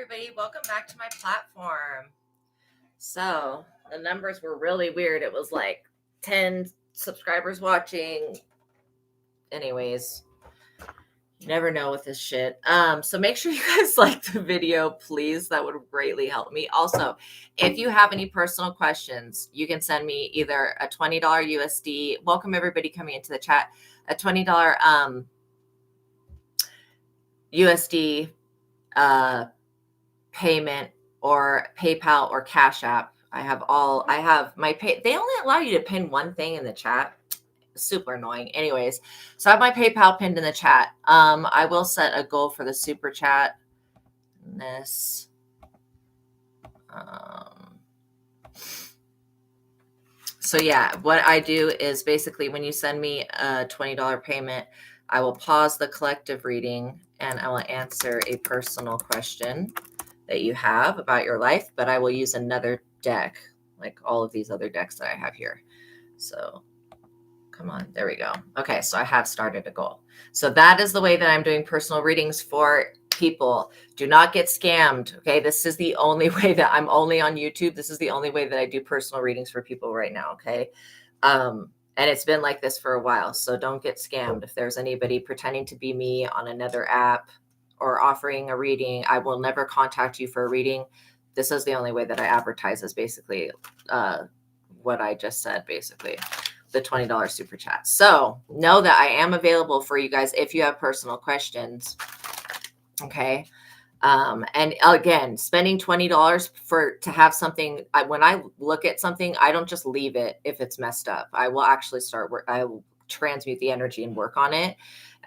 everybody. Welcome back to my platform. So the numbers were really weird. It was like 10 subscribers watching. Anyways, you never know with this shit. So make sure you guys like the video, please. That would greatly help me. Also, if you have any personal questions, you can send me either a $20 USD. Welcome everybody coming into the chat. A $20 USD payment or PayPal or Cash App. I have my pay. They only allow you to pin one thing in the chat. Super annoying. Anyways, so I have my PayPal pinned in the chat. I will set a goal for the super chat. This. So yeah, what I do is basically when you send me a $20 payment, I will pause the collective reading and I will answer a personal question that you have about your life, but I will use another deck, like all of these other decks that I have here. So come on, there we go. Okay, so I have started a goal. So that is the way that I'm doing personal readings for people. Do not get scammed. Okay, this is the only way that I'm only on YouTube. This is the only way that I do personal readings for people right now. Okay. And it's been like this for a while. So don't get scammed. If there's anybody pretending to be me on another app or offering a reading, I will never contact you for a reading. This is the only way that I advertise, is basically what I just said, basically the $20 super chat. So know that I am available for you guys if you have personal questions. Okay. And again, spending $20 to have something, when I look at something, I don't just leave it if it's messed up. I will actually I will transmute the energy and work on it.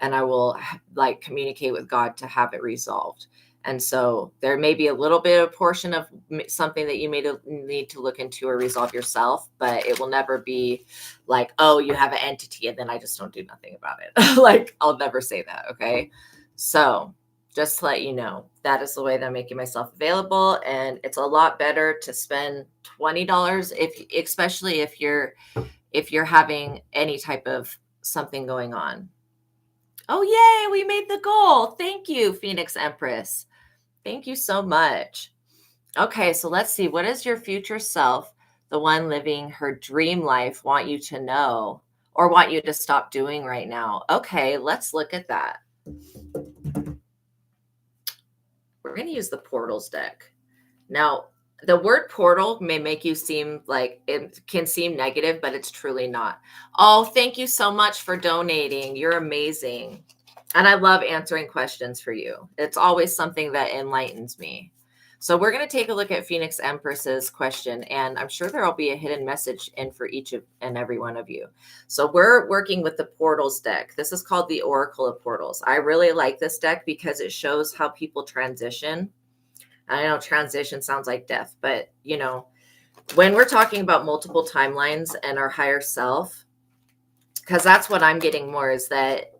And I will like communicate with God to have it resolved. And so there may be a little bit of portion of something that you may need to look into or resolve yourself, but it will never be like, oh, you have an entity and then I just don't do nothing about it. Like, I'll never say that. Okay. So just to let you know, that is the way that I'm making myself available. And it's a lot better to spend $20 especially if you're having any type of something going on. Oh, yay, we made the goal. Thank you, Phoenix Empress. Thank you so much. Okay, so let's see. What does your future self, the one living her dream life, want you to know or want you to stop doing right now? Okay, let's look at that. We're going to use the portals deck. Now, the word portal may make you seem like it can seem negative, but it's truly not. Oh, thank you so much for donating. You're amazing. And I love answering questions for you. It's always something that enlightens me. So we're going to take a look at Phoenix Empress's question, and I'm sure there will be a hidden message in for each and every one of you. So we're working with the Portals deck. This is called the Oracle of Portals. I really like this deck because it shows how people transition. I know transition sounds like death, but you know, when we're talking about multiple timelines and our higher self, because that's what I'm getting more, is that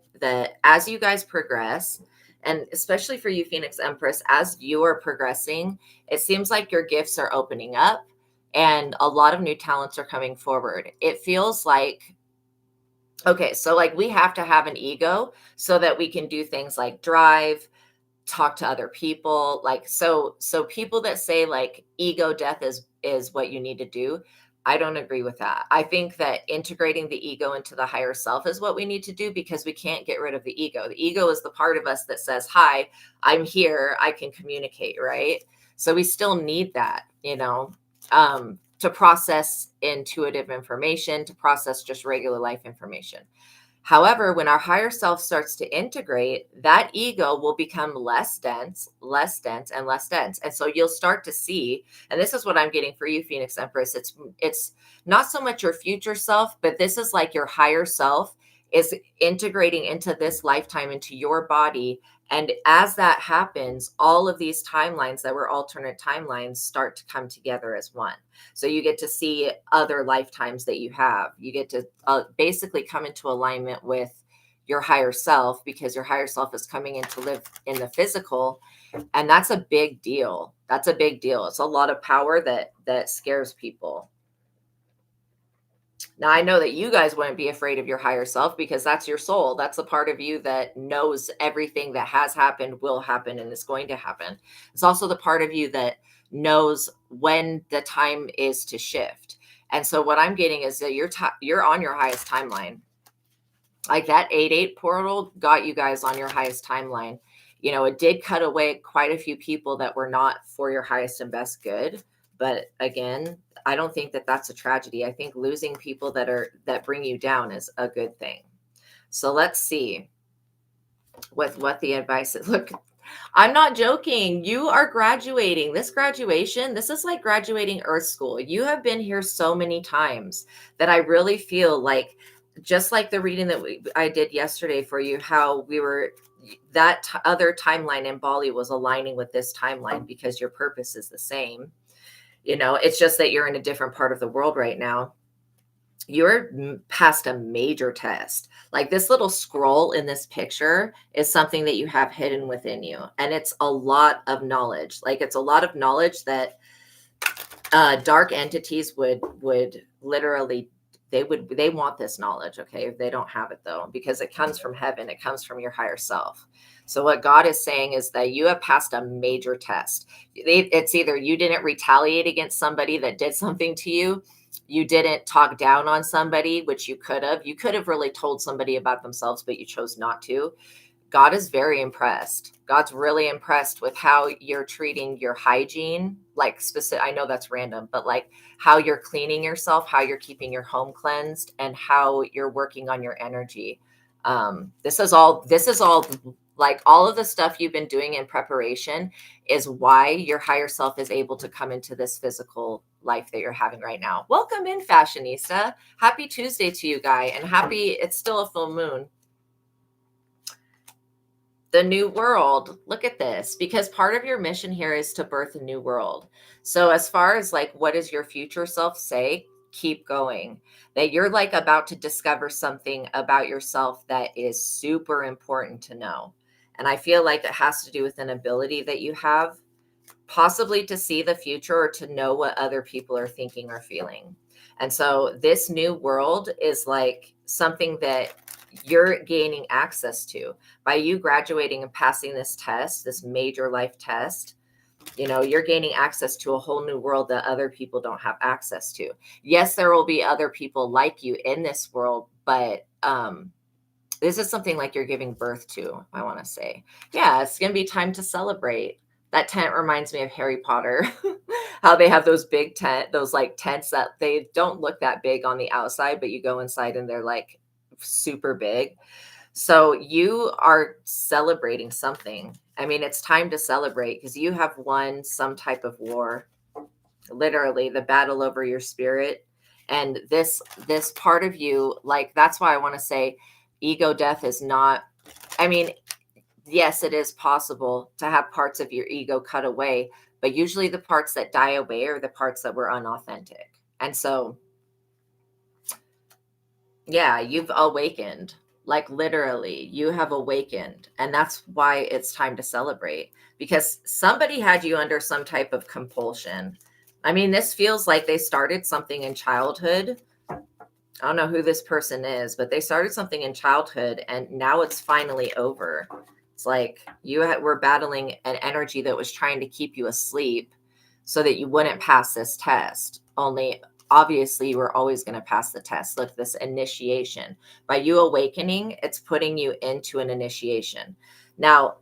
as you guys progress, and especially for you, Phoenix Empress, as you are progressing, it seems like your gifts are opening up and a lot of new talents are coming forward. It feels like, okay, so like we have to have an ego so that we can do things like drive, talk to other people. Like, so people that say like ego death is what you need to do, I don't agree with that. I think that integrating the ego into the higher self is what we need to do, because we can't get rid of the ego. The ego is the part of us that says, hi, I'm here, I can communicate, right? So we still need that, you know, to process intuitive information, to process just regular life information. However, when our higher self starts to integrate, that ego will become less dense, and less dense. And so you'll start to see, and this is what I'm getting for you, Phoenix Empress. It's not so much your future self, but this is like your higher self is integrating into this lifetime, into your body. And as that happens, all of these timelines that were alternate timelines start to come together as one. So you get to see other lifetimes that you have. You get to basically come into alignment with your higher self, because your higher self is coming in to live in the physical. And that's a big deal. That's a big deal. It's a lot of power that scares people. Now, I know that you guys wouldn't be afraid of your higher self because that's your soul. That's a part of you that knows everything that has happened, will happen, and is going to happen. It's also the part of you that knows when the time is to shift. And so what I'm getting is that you're on your highest timeline. Like that 8-8 portal got you guys on your highest timeline. You know, it did cut away quite a few people that were not for your highest and best good. But again, I don't think that that's a tragedy. I think losing people that bring you down is a good thing. So let's see with what the advice is. Look, I'm not joking. You are graduating. This graduation, this is like graduating Earth School. You have been here so many times that I really feel like, just like the reading that I did yesterday for you, how we were, that other timeline in Bali was aligning with this timeline because your purpose is the same. You know, it's just that you're in a different part of the world right now. You're past a major test. Like this little scroll in this picture is something that you have hidden within you. And it's a lot of knowledge. Like it's a lot of knowledge that dark entities would literally, they want this knowledge. Okay. They don't have it though, because it comes from heaven. It comes from your higher self. So what God is saying is that you have passed a major test. It's either you didn't retaliate against somebody that did something to you. You didn't talk down on somebody, which you could have. You could have really told somebody about themselves, but you chose not to. God is very impressed. God's really impressed with how you're treating your hygiene, like specific. I know that's random, but like how you're cleaning yourself, how you're keeping your home cleansed, and how you're working on your energy. This is all like all of the stuff you've been doing in preparation is why your higher self is able to come into this physical life that you're having right now. Welcome in, fashionista. Happy Tuesday to you, guy, and happy, it's still a full moon. The new world, look at this, because part of your mission here is to birth a new world. So as far as like, what does your future self say? Keep going. That you're like about to discover something about yourself that is super important to know. And I feel like it has to do with an ability that you have, possibly to see the future or to know what other people are thinking or feeling. And so this new world is like something that you're gaining access to by you graduating and passing this test, this major life test. You know, you're gaining access to a whole new world that other people don't have access to. Yes, there will be other people like you in this world, but this is something like you're giving birth to, I want to say. Yeah, it's going to be time to celebrate. That tent reminds me of Harry Potter, how they have those big those like tents that they don't look that big on the outside, but you go inside and they're like super big. So you are celebrating something. I mean, it's time to celebrate because you have won some type of war, literally the battle over your spirit. And this part of you, like, that's why I want to say ego death is not, I mean, yes, it is possible to have parts of your ego cut away, but usually the parts that die away are the parts that were unauthentic. And so, yeah, you've awakened. Like literally, you have awakened. And that's why it's time to celebrate, because somebody had you under some type of compulsion. I mean, this feels like they started something in childhood. I don't know who this person is, but they started something in childhood and now it's finally over. It's like you were battling an energy that was trying to keep you asleep so that you wouldn't pass this test. Only obviously you were always going to pass the test. Look, this initiation. By you awakening, it's putting you into an initiation. Now,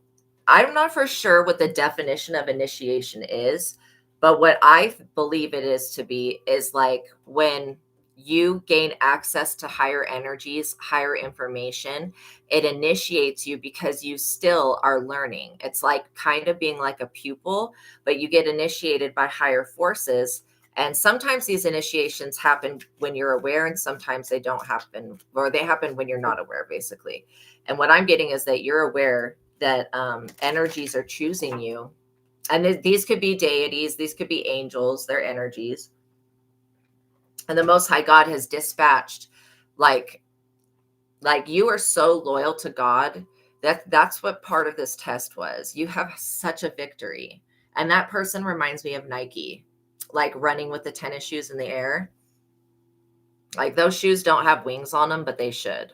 I'm not for sure what the definition of initiation is, but what I believe it is to be is like when you gain access to higher energies, higher information, it initiates you because you still are learning. It's like kind of being like a pupil, but you get initiated by higher forces. And sometimes these initiations happen when you're aware, and sometimes they don't happen, or they happen when you're not aware, basically. And what I'm getting is that you're aware that energies are choosing you. And these could be deities, these could be angels, they're energies. And the Most High God has dispatched, like you are so loyal to God. That's what part of this test was. You have such a victory. And that person reminds me of Nike, like running with the tennis shoes in the air. Like those shoes don't have wings on them, but they should.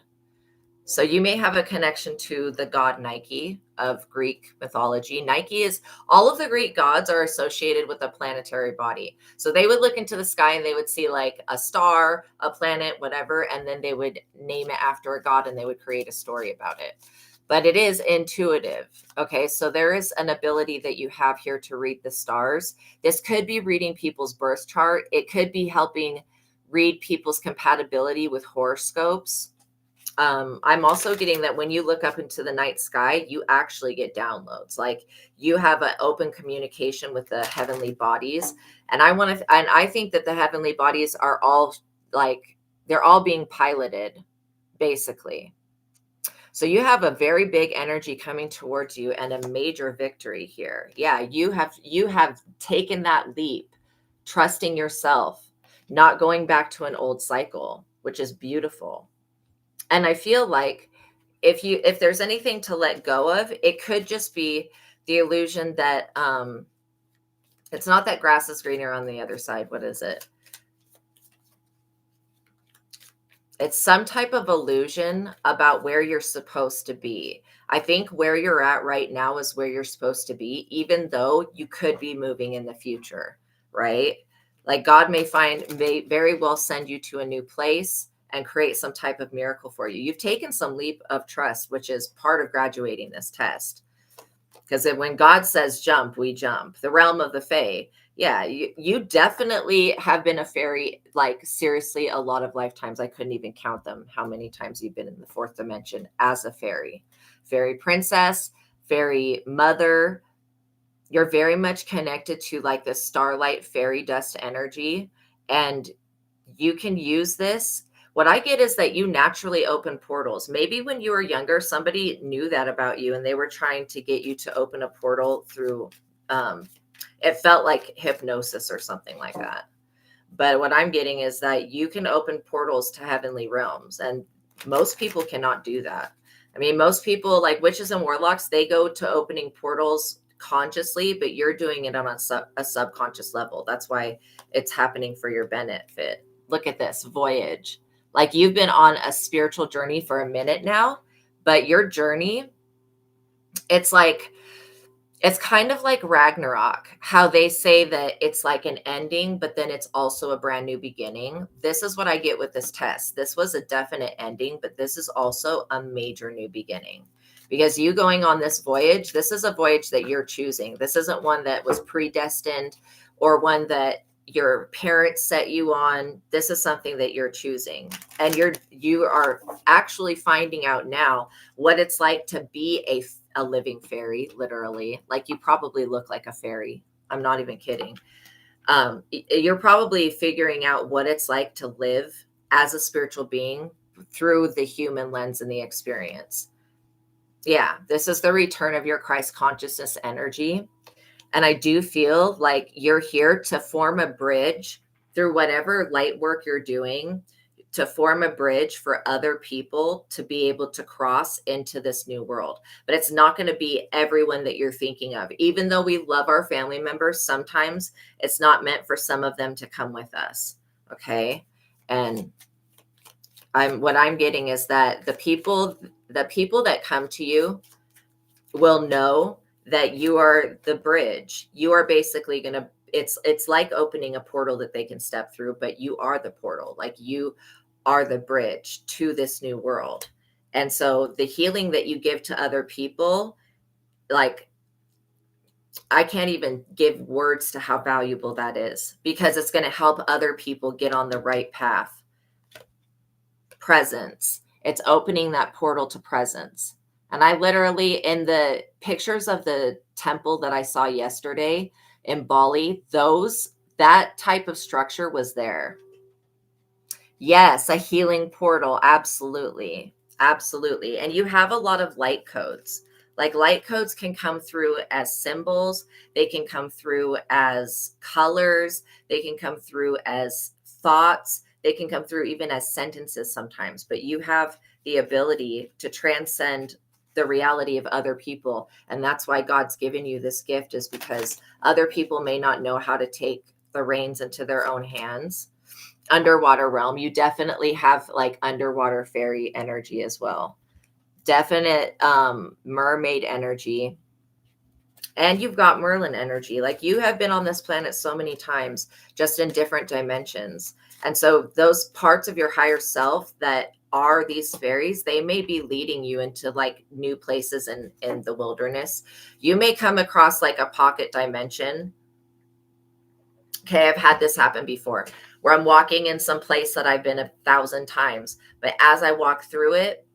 So you may have a connection to the god Nike of Greek mythology. Nike is all of the Greek gods are associated with a planetary body. So they would look into the sky and they would see like a star, a planet, whatever, and then they would name it after a god and they would create a story about it. But it is intuitive. Okay, so there is an ability that you have here to read the stars. This could be reading people's birth chart. It could be helping read people's compatibility with horoscopes. I'm also getting that when you look up into the night sky, you actually get downloads. Like you have an open communication with the heavenly bodies. And I think that the heavenly bodies are all like, they're all being piloted, basically. So you have a very big energy coming towards you and a major victory here. Yeah, you have taken that leap, trusting yourself, not going back to an old cycle, which is beautiful. And I feel like if there's anything to let go of, it could just be the illusion that it's not that grass is greener on the other side. What is it? It's some type of illusion about where you're supposed to be. I think where you're at right now is where you're supposed to be, even though you could be moving in the future, right? Like God may very well send you to a new place and create some type of miracle for you. You've taken some leap of trust, which is part of graduating this test. Because when God says jump, we jump. The realm of the Fae. Yeah, you definitely have been a fairy, like seriously, a lot of lifetimes. I couldn't even count them, how many times you've been in the fourth dimension as a fairy. Fairy princess, fairy mother. You're very much connected to like the starlight fairy dust energy. And you can use this. What I get is that you naturally open portals. Maybe when you were younger, somebody knew that about you and they were trying to get you to open a portal through, it felt like hypnosis or something like that. But what I'm getting is that you can open portals to heavenly realms, and most people cannot do that. I mean, most people, like witches and warlocks, they go to opening portals consciously, but you're doing it on a subconscious level. That's why it's happening for your benefit. Look at this voyage. Like you've been on a spiritual journey for a minute now, but your journey, it's like, it's kind of like Ragnarok, how they say that it's like an ending, but then it's also a brand new beginning. This is what I get with this test. This was a definite ending, but this is also a major new beginning. Because you going on this voyage, this is a voyage that you're choosing. This isn't one that was predestined or one that your parents set you on. This is something that you're choosing. And you are actually finding out now what it's like to be a living fairy, literally. Like you probably look like a fairy. I'm not even kidding. You're probably figuring out what it's like to live as a spiritual being through the human lens and the experience. Yeah, this is the return of your Christ consciousness energy. And I do feel like you're here to form a bridge through whatever light work you're doing, to form a bridge for other people to be able to cross into this new world. But it's not going to be everyone that you're thinking of. Even though we love our family members, sometimes it's not meant for some of them to come with us. Okay. And what I'm getting is that the people that come to you will know that you are the bridge. You are basically going to, it's like opening a portal that they can step through, but you are the portal. Like you are the bridge to this new world. And so the healing that you give to other people, like I can't even give words to how valuable that is, because it's going to help other people get on the right path. Presence. It's opening that portal to presence. And I literally, in the pictures of the temple that I saw yesterday in Bali, that type of structure was there. Yes, a healing portal. Absolutely. Absolutely. And you have a lot of light codes. Like light codes can come through as symbols, they can come through as colors, they can come through as thoughts, they can come through even as sentences sometimes. But you have the ability to transcend the reality of other people. And that's why God's given you this gift, is because other people may not know how to take the reins into their own hands. underwater realm. You definitely have like underwater fairy energy as well. Definite mermaid energy. And you've got Merlin energy. Like you have been on this planet so many times, just in different dimensions. And so those parts of your higher self that are these fairies, they may be leading you into like new places in the wilderness. You may come across like a pocket dimension. Okay, I've had this happen before where I'm walking in some place that I've been 1,000 times, but as I walk through it,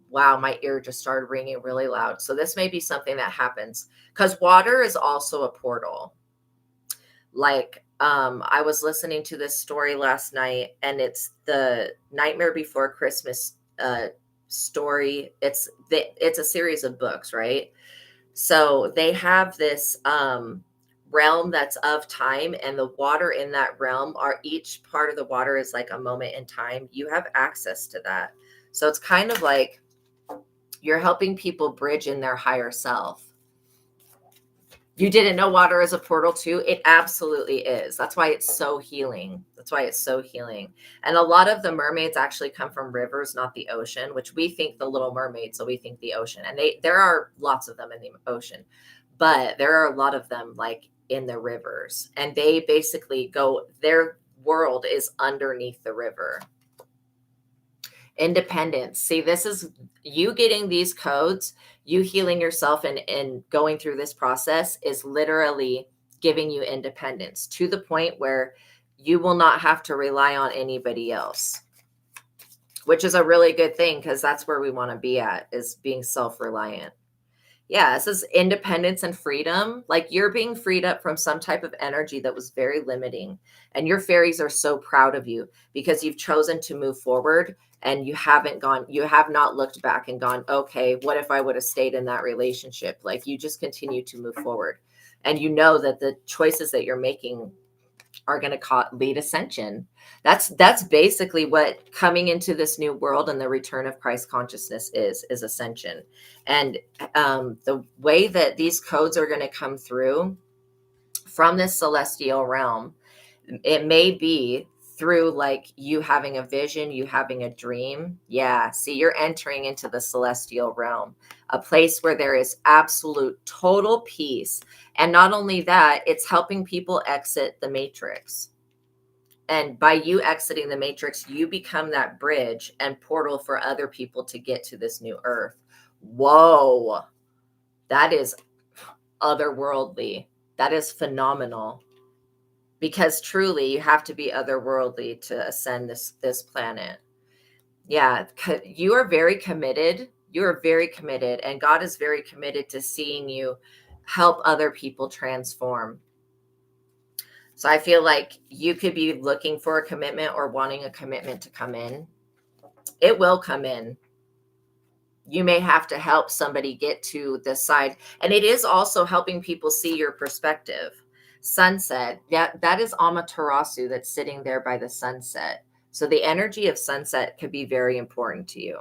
wow, my ear just started ringing really loud. So this may be something that happens because water is also a portal. Like I was listening to this story last night, and it's the Nightmare Before Christmas story. It's a series of books, right? So they have this realm that's of time, and the water in that realm are each part of the water is like a moment in time. You have access to that. So it's kind of like you're helping people bridge in their higher self. You didn't know water is a portal too? It absolutely is. That's why it's so healing. That's why it's so healing. And a lot of the mermaids actually come from rivers, not the ocean, which we think the Little Mermaid, so we think the ocean. And there are lots of them in the ocean, but there are a lot of them like in the rivers. And they basically go, their world is underneath the river. Independence. See, this is you getting these codes, you healing yourself and going through this process is literally giving you independence to the point where you will not have to rely on anybody else, which is a really good thing because that's where we want to be at, is being self-reliant. Yeah, this is independence and freedom. Like you're being freed up from some type of energy that was very limiting. And your fairies are so proud of you because you've chosen to move forward and you have not looked back and gone, okay, what if I would have stayed in that relationship? Like you just continue to move forward. And you know that the choices that you're making are going to lead ascension. That's basically what coming into this new world and the return of Christ consciousness is ascension. And the way that these codes are going to come through from this celestial realm, it may be through like you having a vision, you having a dream. Yeah, see, you're entering into the celestial realm, a place where there is absolute total peace. And not only that, it's helping people exit the matrix. And by you exiting the matrix, you become that bridge and portal for other people to get to this new earth. Whoa, that is otherworldly. That is phenomenal. Because truly you have to be otherworldly to ascend this planet. Yeah, you are very committed. You are very committed, and God is very committed to seeing you help other people transform. So I feel like you could be looking for a commitment or wanting a commitment to come in. It will come in. You may have to help somebody get to the side. And it is also helping people see your perspective. Sunset, that is Amaterasu that's sitting there by the sunset. So the energy of sunset could be very important to you.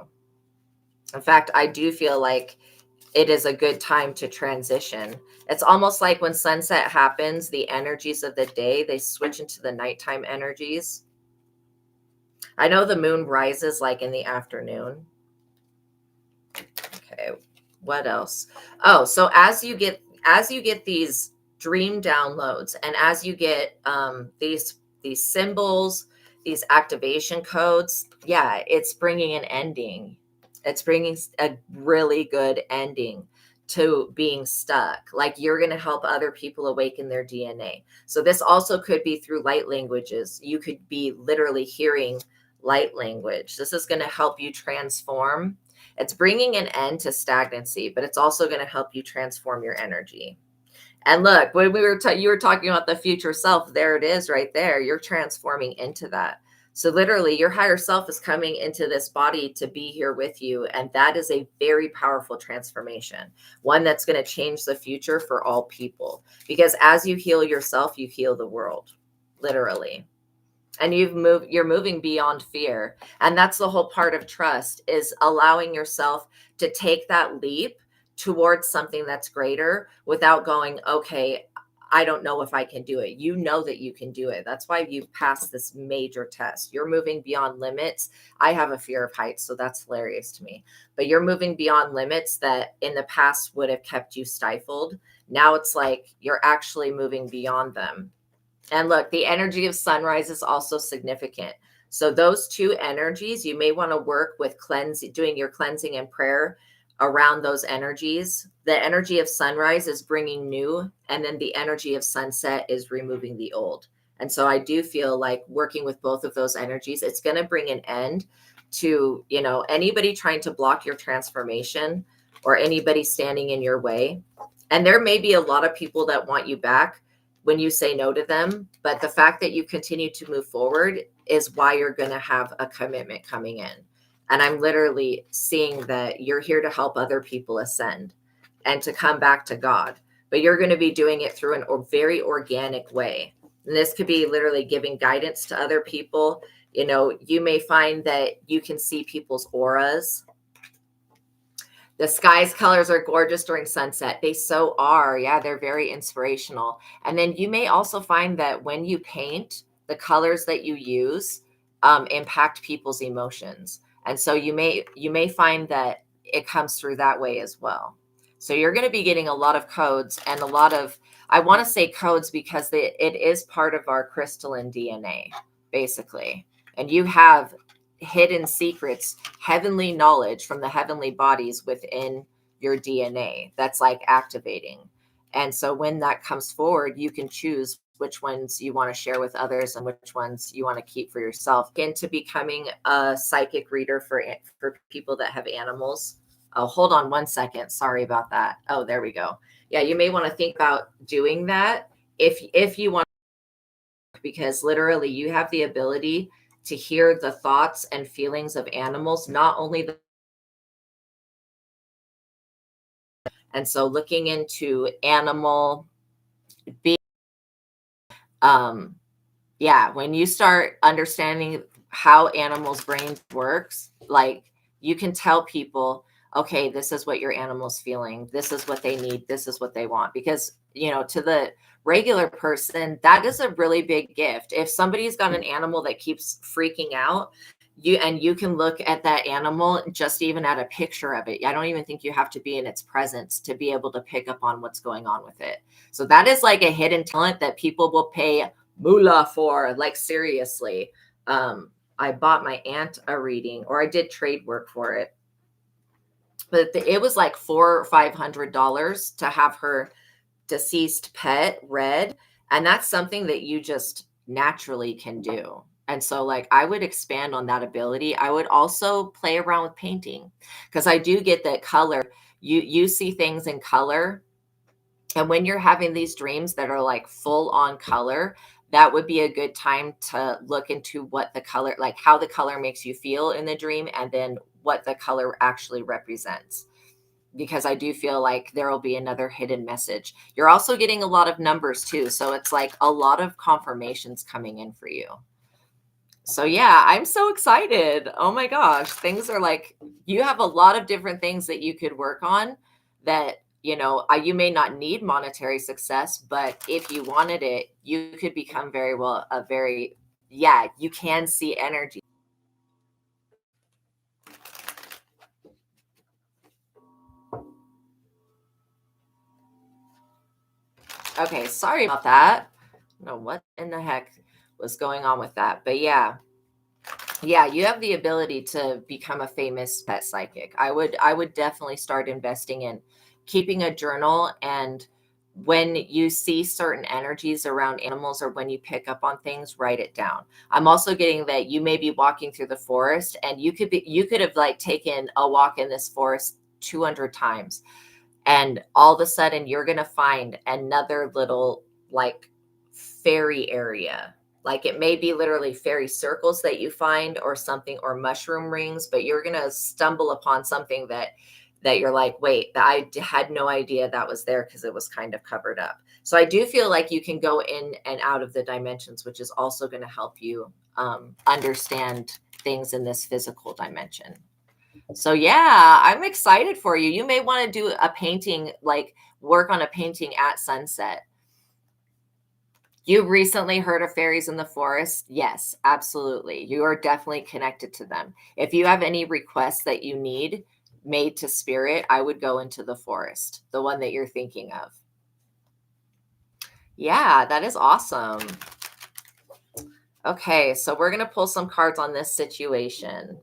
In fact, I do feel like it is a good time to transition. It's almost like when sunset happens, the energies of the day, they switch into the nighttime energies. I know the moon rises like in the afternoon. Okay, what else? Oh, so as you get these dream downloads, and as you get these symbols, these activation codes, yeah, it's bringing an ending. It's bringing a really good ending to being stuck. Like you're going to help other people awaken their DNA. So this also could be through light languages. You could be literally hearing light language. This is going to help you transform. It's bringing an end to stagnancy, but it's also going to help you transform your energy. And look, when you were talking about the future self, there it is right there. You're transforming into that. So literally your higher self is coming into this body to be here with you. And that is a very powerful transformation, one that's going to change the future for all people. Because as you heal yourself, you heal the world, literally. And you're moving beyond fear. And that's the whole part of trust, is allowing yourself to take that leap towards something that's greater without going, okay, I don't know if I can do it. You know that you can do it. That's why you passed this major test. You're moving beyond limits. I have a fear of heights, so that's hilarious to me. But you're moving beyond limits that in the past would have kept you stifled. Now it's like you're actually moving beyond them. And look, the energy of sunrise is also significant. So those two energies, you may want to work with doing your cleansing and prayer around those energies. The energy of sunrise is bringing new, and then the energy of sunset is removing the old. And so I do feel like working with both of those energies, it's going to bring an end to, anybody trying to block your transformation or anybody standing in your way. And there may be a lot of people that want you back when you say no to them, but the fact that you continue to move forward is why you're going to have a commitment coming in. And I'm literally seeing that you're here to help other people ascend and to come back to God, but you're going to be doing it through a very organic way. And this could be literally giving guidance to other people. You may find that you can see people's auras. The sky's colors are gorgeous during sunset. They so are. Yeah, they're very inspirational. And then you may also find that when you paint, the colors that you use impact people's emotions. And so you may find that it comes through that way as well. So you're going to be getting a lot of codes and a lot of, I want to say codes because it is part of our crystalline DNA, basically. And you have hidden secrets, heavenly knowledge from the heavenly bodies within your DNA that's like activating. And so when that comes forward, you can choose which ones you want to share with others and which ones you want to keep for yourself. Into becoming a psychic reader for people that have animals. Oh, hold on one second. Sorry about that. Oh, there we go. Yeah, you may want to think about doing that if you want, because literally you have the ability to hear the thoughts and feelings of animals, not only and so looking into animal being, when you start understanding how animals' brains works, like you can tell people, okay, this is what your animal's feeling. This is what they need. This is what they want. Because, to the regular person, that is a really big gift. If somebody's got an animal that keeps freaking out, you can look at that animal just even at a picture of it. I don't even think you have to be in its presence to be able to pick up on what's going on with it. So that is like a hidden talent that people will pay moolah for, like seriously. I bought my aunt a reading, or I did trade work for it, but it was like $400 or $500 to have her deceased pet read. And that's something that you just naturally can do. And so like I would expand on that ability. I would also play around with painting, because I do get that color. You see things in color. And when you're having these dreams that are like full on color, that would be a good time to look into what the color, like how the color makes you feel in the dream, and then what the color actually represents. Because I do feel like there will be another hidden message. You're also getting a lot of numbers too. So it's like a lot of confirmations coming in for you. So yeah, I'm so excited. Oh my gosh. Things are like, you have a lot of different things that you could work on that, you may not need monetary success, but if you wanted it, you could become you can see energy. Okay, sorry about that. I don't know what in the heck was going on with that, but yeah, you have the ability to become a famous pet psychic. I would definitely start investing in keeping a journal, and when you see certain energies around animals or when you pick up on things, write it down. I'm also getting that you may be walking through the forest, and you could have like taken a walk in this forest 200 times, and all of a sudden you're going to find another little like fairy area. Like it may be literally fairy circles that you find or something, or mushroom rings, but you're going to stumble upon something that you're like, wait, I had no idea that was there, because it was kind of covered up. So I do feel like you can go in and out of the dimensions, which is also going to help you understand things in this physical dimension. So yeah, I'm excited for you. You may want to do a painting, like work on a painting at sunset. You recently heard of fairies in the forest? Yes, absolutely. You are definitely connected to them. If you have any requests that you need made to spirit, I would go into the forest, the one that you're thinking of. Yeah, that is awesome. Okay, so we're going to pull some cards on this situation.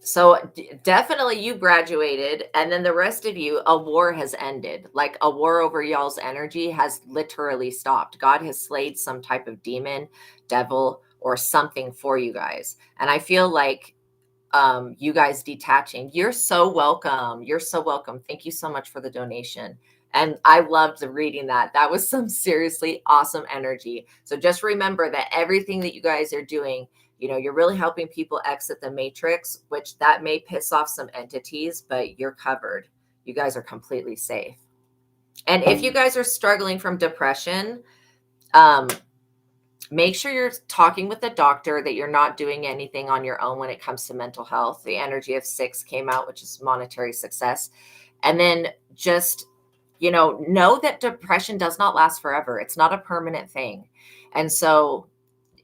So definitely you graduated, and then the rest of you, a war has ended. Like a war over y'all's energy has literally stopped. God has slayed some type of demon, devil, or something for you guys. And I feel like you guys detaching. You're so welcome. You're so welcome. Thank you so much for the donation. And I loved reading that. That was some seriously awesome energy. So just remember that everything that you guys are doing, you're really helping people exit the matrix, which that may piss off some entities, but you're covered. You guys are completely safe. And if you guys are struggling from depression, make sure you're talking with a doctor, that you're not doing anything on your own when it comes to mental health. The energy of 6 came out, which is monetary success. And then just, know that depression does not last forever. It's not a permanent thing. And so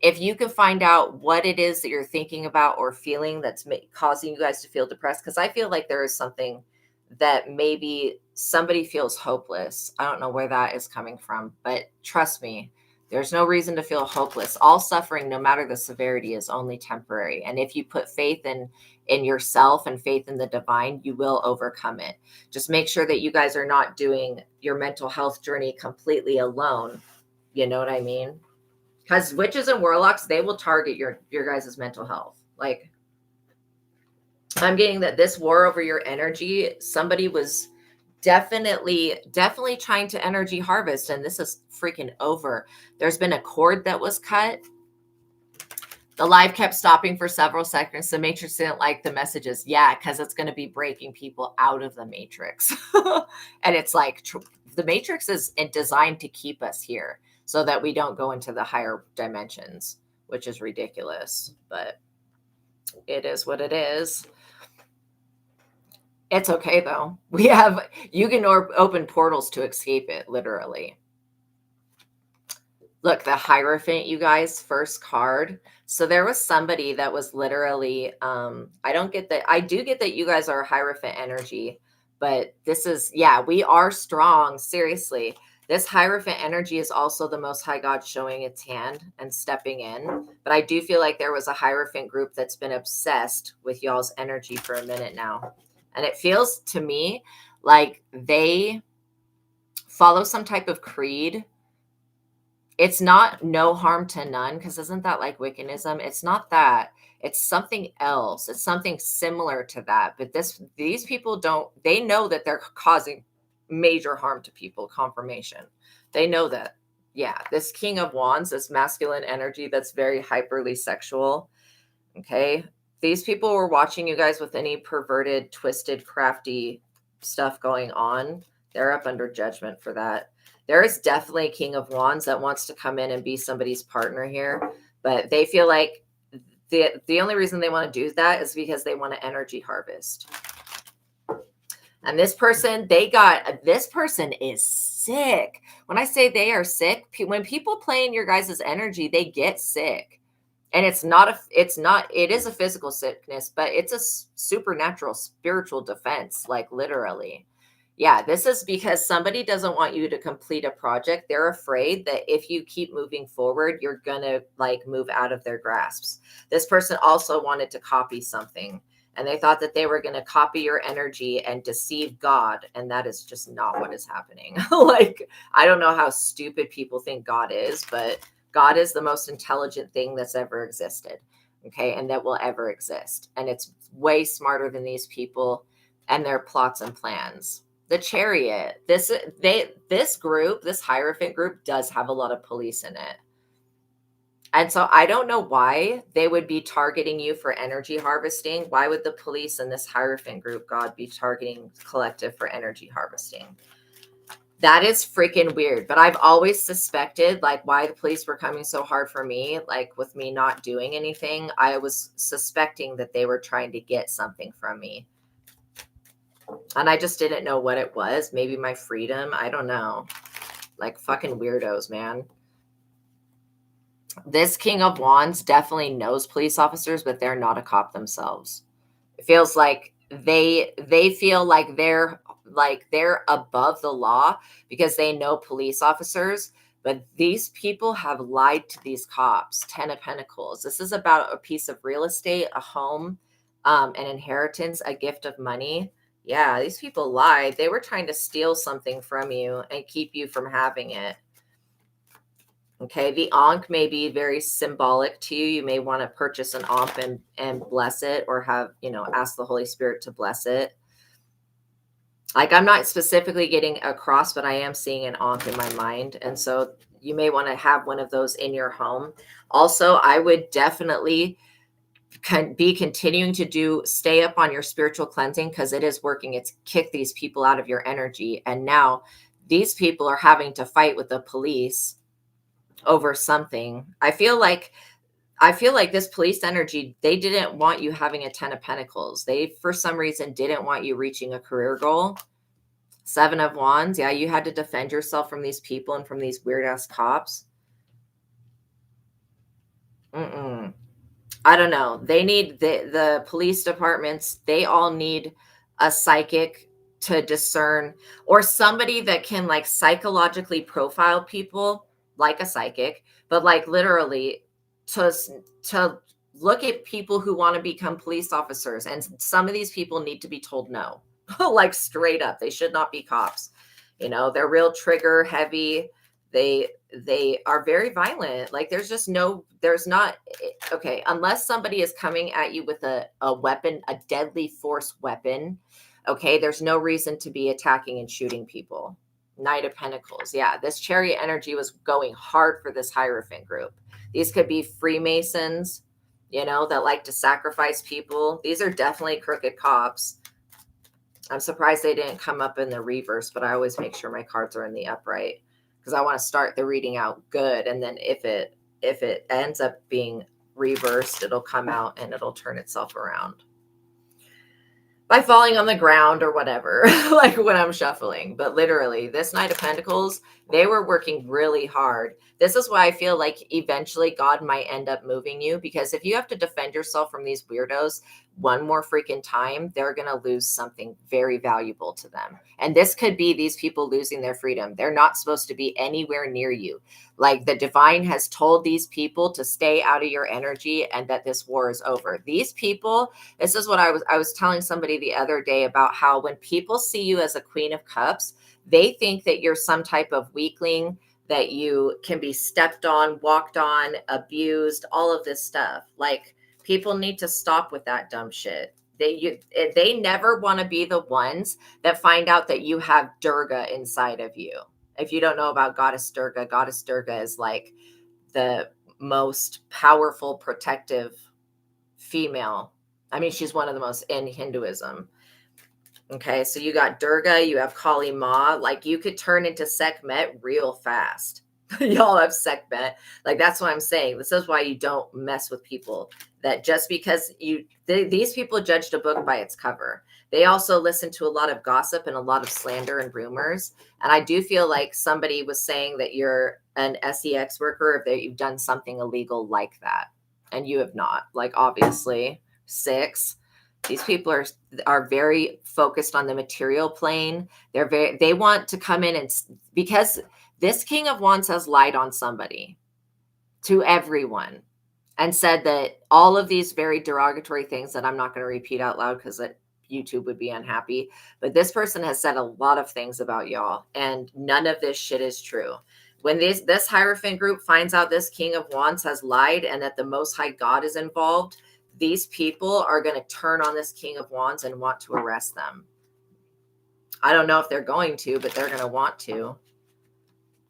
if you can find out what it is that you're thinking about or feeling that's causing you guys to feel depressed, because I feel like there is something that maybe somebody feels hopeless. I don't know where that is coming from, but trust me, there's no reason to feel hopeless. All suffering, no matter the severity, is only temporary. And if you put faith in yourself and faith in the divine, you will overcome it. Just make sure that you guys are not doing your mental health journey completely alone. You know what I mean? Because witches and warlocks, they will target your guys' mental health. Like, I'm getting that this war over your energy, somebody was definitely trying to energy harvest, and this is freaking over. There's been a cord that was cut. The live kept stopping for several seconds. The matrix didn't like the messages. Yeah, because it's going to be breaking people out of the matrix. And it's like the matrix is designed to keep us here so that we don't go into the higher dimensions, which is ridiculous, but it is what it is. It's okay though. You can open portals to escape it, literally. Look, the Hierophant, you guys, first card. So there was somebody that was literally, I don't get that. I do get that you guys are Hierophant energy, but this is, yeah, we are strong. Seriously. This Hierophant energy is also the Most High God showing its hand and stepping in. But I do feel like there was a Hierophant group that's been obsessed with y'all's energy for a minute now. And it feels to me like they follow some type of creed. It's not no harm to none, because isn't that like Wiccanism? It's not that. It's something else. It's something similar to that. But these people they know that they're causing major harm to people. Confirmation. They know that. Yeah, this King of Wands, this masculine energy that's very hyperly sexual. Okay. These people were watching you guys with any perverted, twisted, crafty stuff going on. They're up under judgment for that. There is definitely a King of Wands that wants to come in and be somebody's partner here, but they feel like the only reason they want to do that is because they want to energy harvest. And this person is sick. When I say they are sick, when people play in your guys' energy, they get sick. And it is a physical sickness, but it's a supernatural spiritual defense, like literally. Yeah, this is because somebody doesn't want you to complete a project. They're afraid that if you keep moving forward, you're going to like move out of their grasps. This person also wanted to copy something, and they thought that they were going to copy your energy and deceive God. And that is just not what is happening. Like, I don't know how stupid people think God is, but God is the most intelligent thing that's ever existed. Okay. And that will ever exist. And it's way smarter than these people and their plots and plans. The Chariot, this group, this Hierophant group, does have a lot of police in it. And so I don't know why they would be targeting you for energy harvesting. Why would the police and this Hierophant group, God, be targeting collective for energy harvesting? That is freaking weird. But I've always suspected, like, why the police were coming so hard for me, like with me not doing anything. I was suspecting that they were trying to get something from me. And I just didn't know what it was. Maybe my freedom. I don't know. Like fucking weirdos, man. This King of Wands definitely knows police officers, but they're not a cop themselves. It feels like they feel like they're above the law because they know police officers, but these people have lied to these cops. 10 of Pentacles. This is about a piece of real estate, a home, an inheritance, a gift of money. Yeah, these people lied. They were trying to steal something from you and keep you from having it. Okay, the Ankh may be very symbolic to you. You may want to purchase an Ankh and bless it, or have, ask the Holy Spirit to bless it. Like, I'm not specifically getting a cross, but I am seeing an Ankh in my mind. And so you may want to have one of those in your home. Also, I would definitely be continuing to stay up on your spiritual cleansing, because it is working. It's kicked these people out of your energy. And now these people are having to fight with the police over something. I feel like this police energy, they didn't want you having a 10 of Pentacles. They, for some reason, didn't want you reaching a career goal. 7 of Wands. Yeah, you had to defend yourself from these people and from these weird ass cops. I don't know. They need the police departments. They all need a psychic to discern, or somebody that can like psychologically profile people, like a psychic, but like literally to look at people who want to become police officers. And some of these people need to be told no, like straight up. They should not be cops. They're real trigger heavy. They are very violent. Like, there's not, okay, unless somebody is coming at you with a weapon, a deadly force weapon. Okay, there's no reason to be attacking and shooting people. Knight of Pentacles. Yeah, this Chariot energy was going hard for this Hierophant group. These could be Freemasons, that like to sacrifice people. These are definitely crooked cops. I'm surprised they didn't come up in the reverse, but I always make sure my cards are in the upright, because I want to start the reading out good. And then if it ends up being reversed, it'll come out and it'll turn itself around by falling on the ground or whatever, like when I'm shuffling. But literally, this Knight of Pentacles, they were working really hard. This is why I feel like eventually God might end up moving you, because if you have to defend yourself from these weirdos one more freaking time, they're going to lose something very valuable to them. And this could be these people losing their freedom. They're not supposed to be anywhere near you. Like, the divine has told these people to stay out of your energy and that this war is over. These people, this is what I was telling somebody the other day about how when people see you as a Queen of Cups, they think that you're some type of weakling, that you can be stepped on, walked on, abused, all of this stuff. Like, people need to stop with that dumb shit. They never want to be the ones that find out that you have Durga inside of you. If you don't know about Goddess Durga is like the most powerful, protective female. I mean, she's one of the most in Hinduism. Okay, so you got Durga, you have Kali Ma. Like, you could turn into Sekhmet real fast. Y'all have Sekhmet. Like, that's what I'm saying. This is why you don't mess with people. That just because these people judged a book by its cover. They also listen to a lot of gossip and a lot of slander and rumors. And I do feel like somebody was saying that you're an SEX worker, if that you've done something illegal like that. And you have not. Like, obviously, 6. These people are very focused on the material plane. They want to come in, and because this King of Wands has lied on somebody to everyone and said that all of these very derogatory things that I'm not going to repeat out loud because YouTube would be unhappy. But this person has said a lot of things about y'all, and none of this shit is true. When this Hierophant group finds out this King of Wands has lied and that the Most High God is involved, these people are going to turn on this King of Wands and want to arrest them. I don't know if they're going to, but they're going to want to.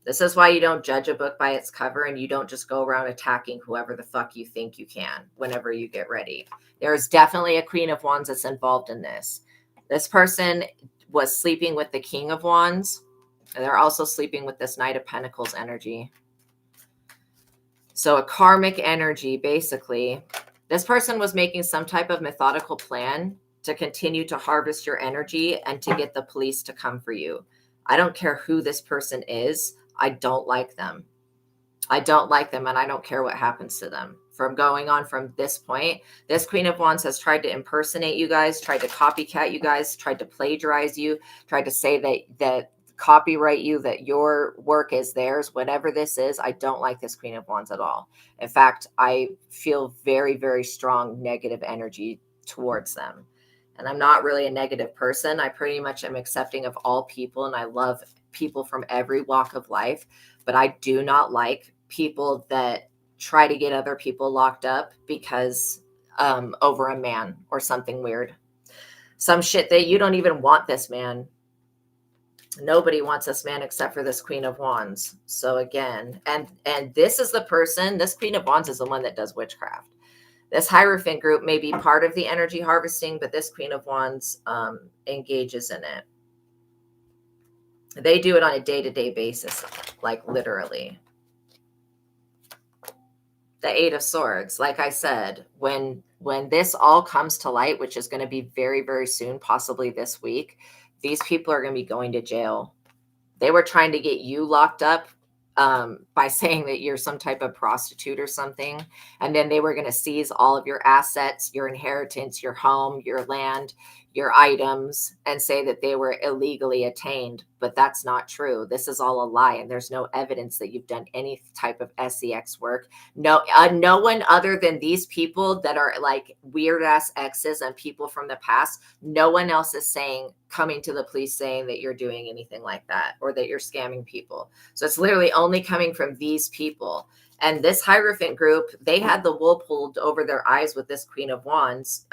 This is why you don't judge a book by its cover, and you don't just go around attacking whoever the fuck you think you can whenever you get ready. There's definitely a Queen of Wands that's involved in this. This person was sleeping with the King of Wands, and they're also sleeping with this Knight of Pentacles energy. So a karmic energy, basically. This person was making some type of methodical plan to continue to harvest your energy and to get the police to come for you. I don't care who this person is. I don't like them. I don't like them, and I don't care what happens to them. From going on from this point, this Queen of Wands has tried to impersonate you guys, tried to copycat you guys, tried to plagiarize you, tried to say that copyright you, that your work is theirs. Whatever this is, I don't like this Queen of Wands at all. In fact, I feel very, very strong negative energy towards them. And I'm not really a negative person. I pretty much am accepting of all people, and I love people from every walk of life. But I do not like people that try to get other people locked up because over a man or something weird. Some shit that you don't even want this man. Nobody wants this man except for this Queen of Wands. So again, and this is the person, this Queen of Wands is the one that does witchcraft. This Hierophant group may be part of the energy harvesting, but this Queen of Wands engages in it. They do it on a day-to-day basis, like literally. The Eight of Swords, like I said, when this all comes to light, which is going to be very, very soon, possibly this week, these people are going to be going to jail. They were trying to get you locked up by saying that you're some type of prostitute or something. And then they were going to seize all of your assets, your inheritance, your home, your land, your items, and say that they were illegally attained. But that's not true. This is all a lie. And there's no evidence that you've done any type of SEX work. No one other than these people that are like weird ass exes and people from the past. No one else is coming to the police saying that you're doing anything like that or that you're scamming people. So it's literally only coming from these people. And this Hierophant group, they had the wool pulled over their eyes with this Queen of Wands,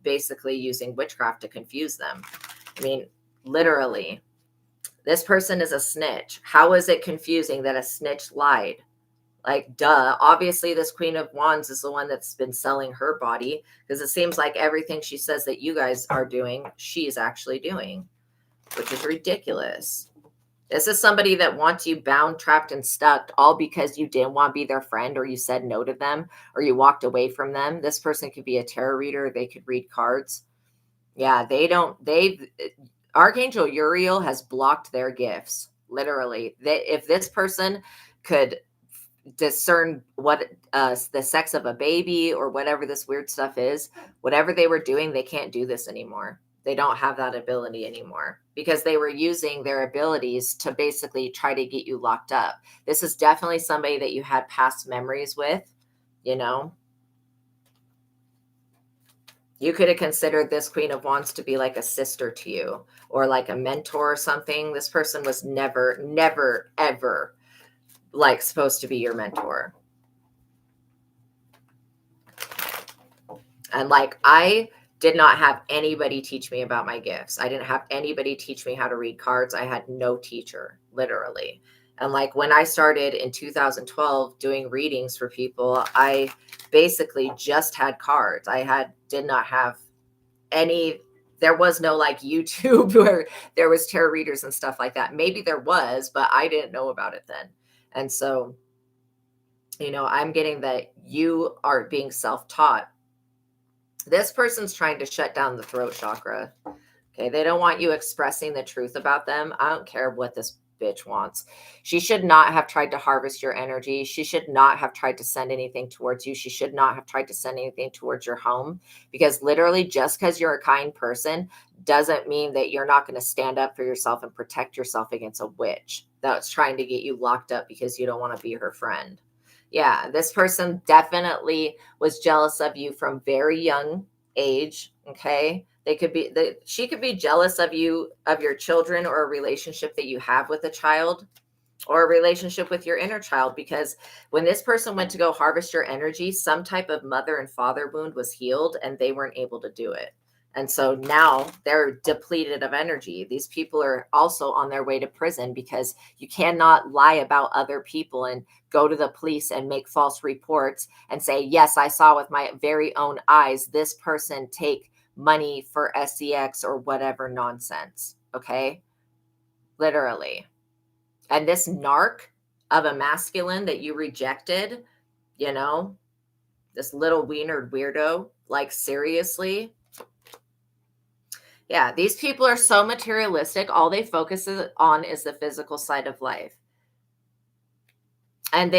basically using witchcraft to confuse them. I mean, literally, this person is a snitch. How is it confusing that a snitch lied? Like, duh. Obviously, this Queen of Wands is the one that's been selling her body, because it seems like everything she says that you guys are doing, she's actually doing, which is ridiculous. This is somebody that wants you bound, trapped, and stuck, all because you didn't want to be their friend, or you said no to them, or you walked away from them. This person could be a tarot reader. They could read cards. Yeah, Archangel Uriel has blocked their gifts. Literally. If this person could discern what the sex of a baby or whatever this weird stuff is, whatever they were doing, they can't do this anymore. They don't have that ability anymore because they were using their abilities to basically try to get you locked up. This is definitely somebody that you had past memories with, you know. You could have considered this Queen of Wands to be like a sister to you or like a mentor or something. This person was never, ever like supposed to be your mentor. And like, I did not have anybody teach me about my gifts. I didn't have anybody teach me how to read cards. I had no teacher, literally. And like when I started in 2012 doing readings for people, I basically just had cards. Did not have any, there was no like YouTube where there was tarot readers and stuff like that. Maybe there was, but I didn't know about it then. And so, you know, I'm getting that you are being self-taught. This person's trying to shut down the throat chakra. Okay. They don't want you expressing the truth about them. I don't care what this bitch wants. She should not have tried to harvest your energy. She should not have tried to send anything towards you. She should not have tried to send anything towards your home, because literally just because you're a kind person doesn't mean that you're not going to stand up for yourself and protect yourself against a witch that's trying to get you locked up because you don't want to be her friend. Yeah, this person definitely was jealous of you from very young age. Okay. She could be jealous of you, of your children, or a relationship that you have with a child, or a relationship with your inner child, because when this person went to go harvest your energy, some type of mother and father wound was healed and they weren't able to do it. And so now they're depleted of energy. These people are also on their way to prison because you cannot lie about other people and go to the police and make false reports and say, yes, I saw with my very own eyes this person take money for SEX or whatever nonsense. Okay. Literally. And this narc of a masculine that you rejected, you know, this little wienered weirdo, like seriously. Yeah, these people are so materialistic. All they focus on is the physical side of life. And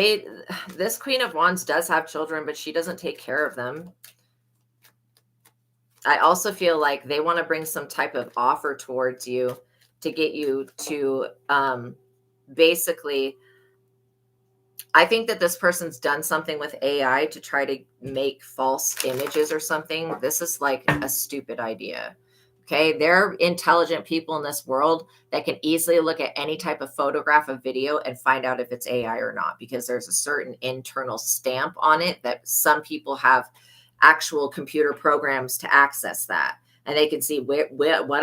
this Queen of Wands does have children, but she doesn't take care of them. I also feel like they want to bring some type of offer towards you to get you to basically, I think that this person's done something with AI to try to make false images or something. This is like a stupid idea. Okay. There are intelligent people in this world that can easily look at any type of photograph or video and find out if it's AI or not, because there's a certain internal stamp on it that some people have actual computer programs to access that. And they can see what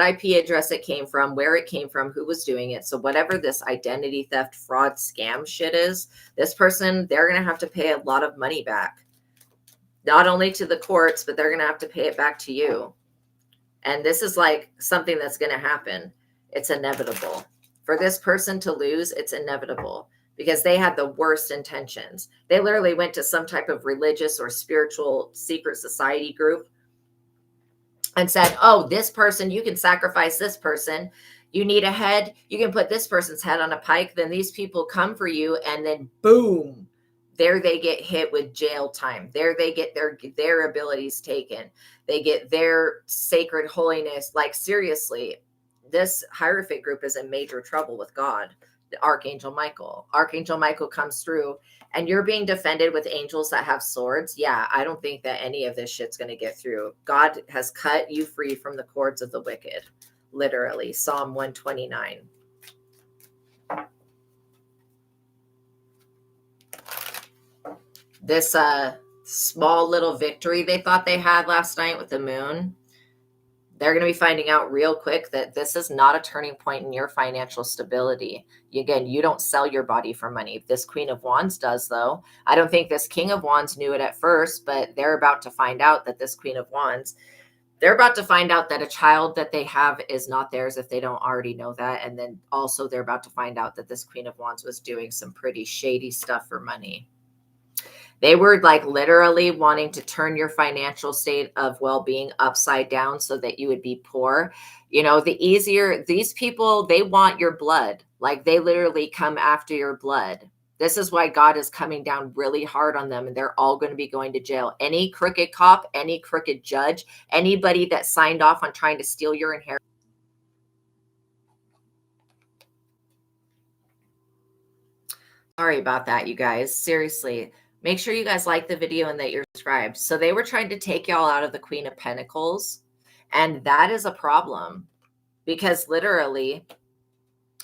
IP address it came from, where it came from, who was doing it. So whatever this identity theft, fraud, scam shit is, this person, they're going to have to pay a lot of money back. Not only to the courts, but they're going to have to pay it back to you. And this is like something that's going to happen. It's inevitable. For this person to lose, it's inevitable because they had the worst intentions. They literally went to some type of religious or spiritual secret society group and said, oh, this person, you can sacrifice this person. You need a head. You can put this person's head on a pike. Then these people come for you. And then boom, there they get hit with jail time. There they get their abilities taken. They get their sacred holiness. Like seriously, this hierophant group is in major trouble with God. The Archangel Michael. Archangel Michael comes through and you're being defended with angels that have swords. Yeah, I don't think that any of this shit's going to get through. God has cut you free from the cords of the wicked. Literally, Psalm 129. This small little victory they thought they had last night with the moon, they're going to be finding out real quick that this is not a turning point in your financial stability. Again, you don't sell your body for money. This Queen of Wands does, though. I don't think this King of Wands knew it at first, but they're about to find out that this Queen of Wands, they're about to find out that a child that they have is not theirs if they don't already know that. And then also they're about to find out that this Queen of Wands was doing some pretty shady stuff for money. They were like literally wanting to turn your financial state of well-being upside down so that you would be poor. You know, the easier these people, they want your blood. Like they literally come after your blood. This is why God is coming down really hard on them and they're all going to be going to jail. Any crooked cop, any crooked judge, anybody that signed off on trying to steal your inheritance. Sorry about that, you guys. Seriously. Make sure you guys like the video and that you're subscribed. So they were trying to take y'all out of the Queen of Pentacles. And that is a problem because literally,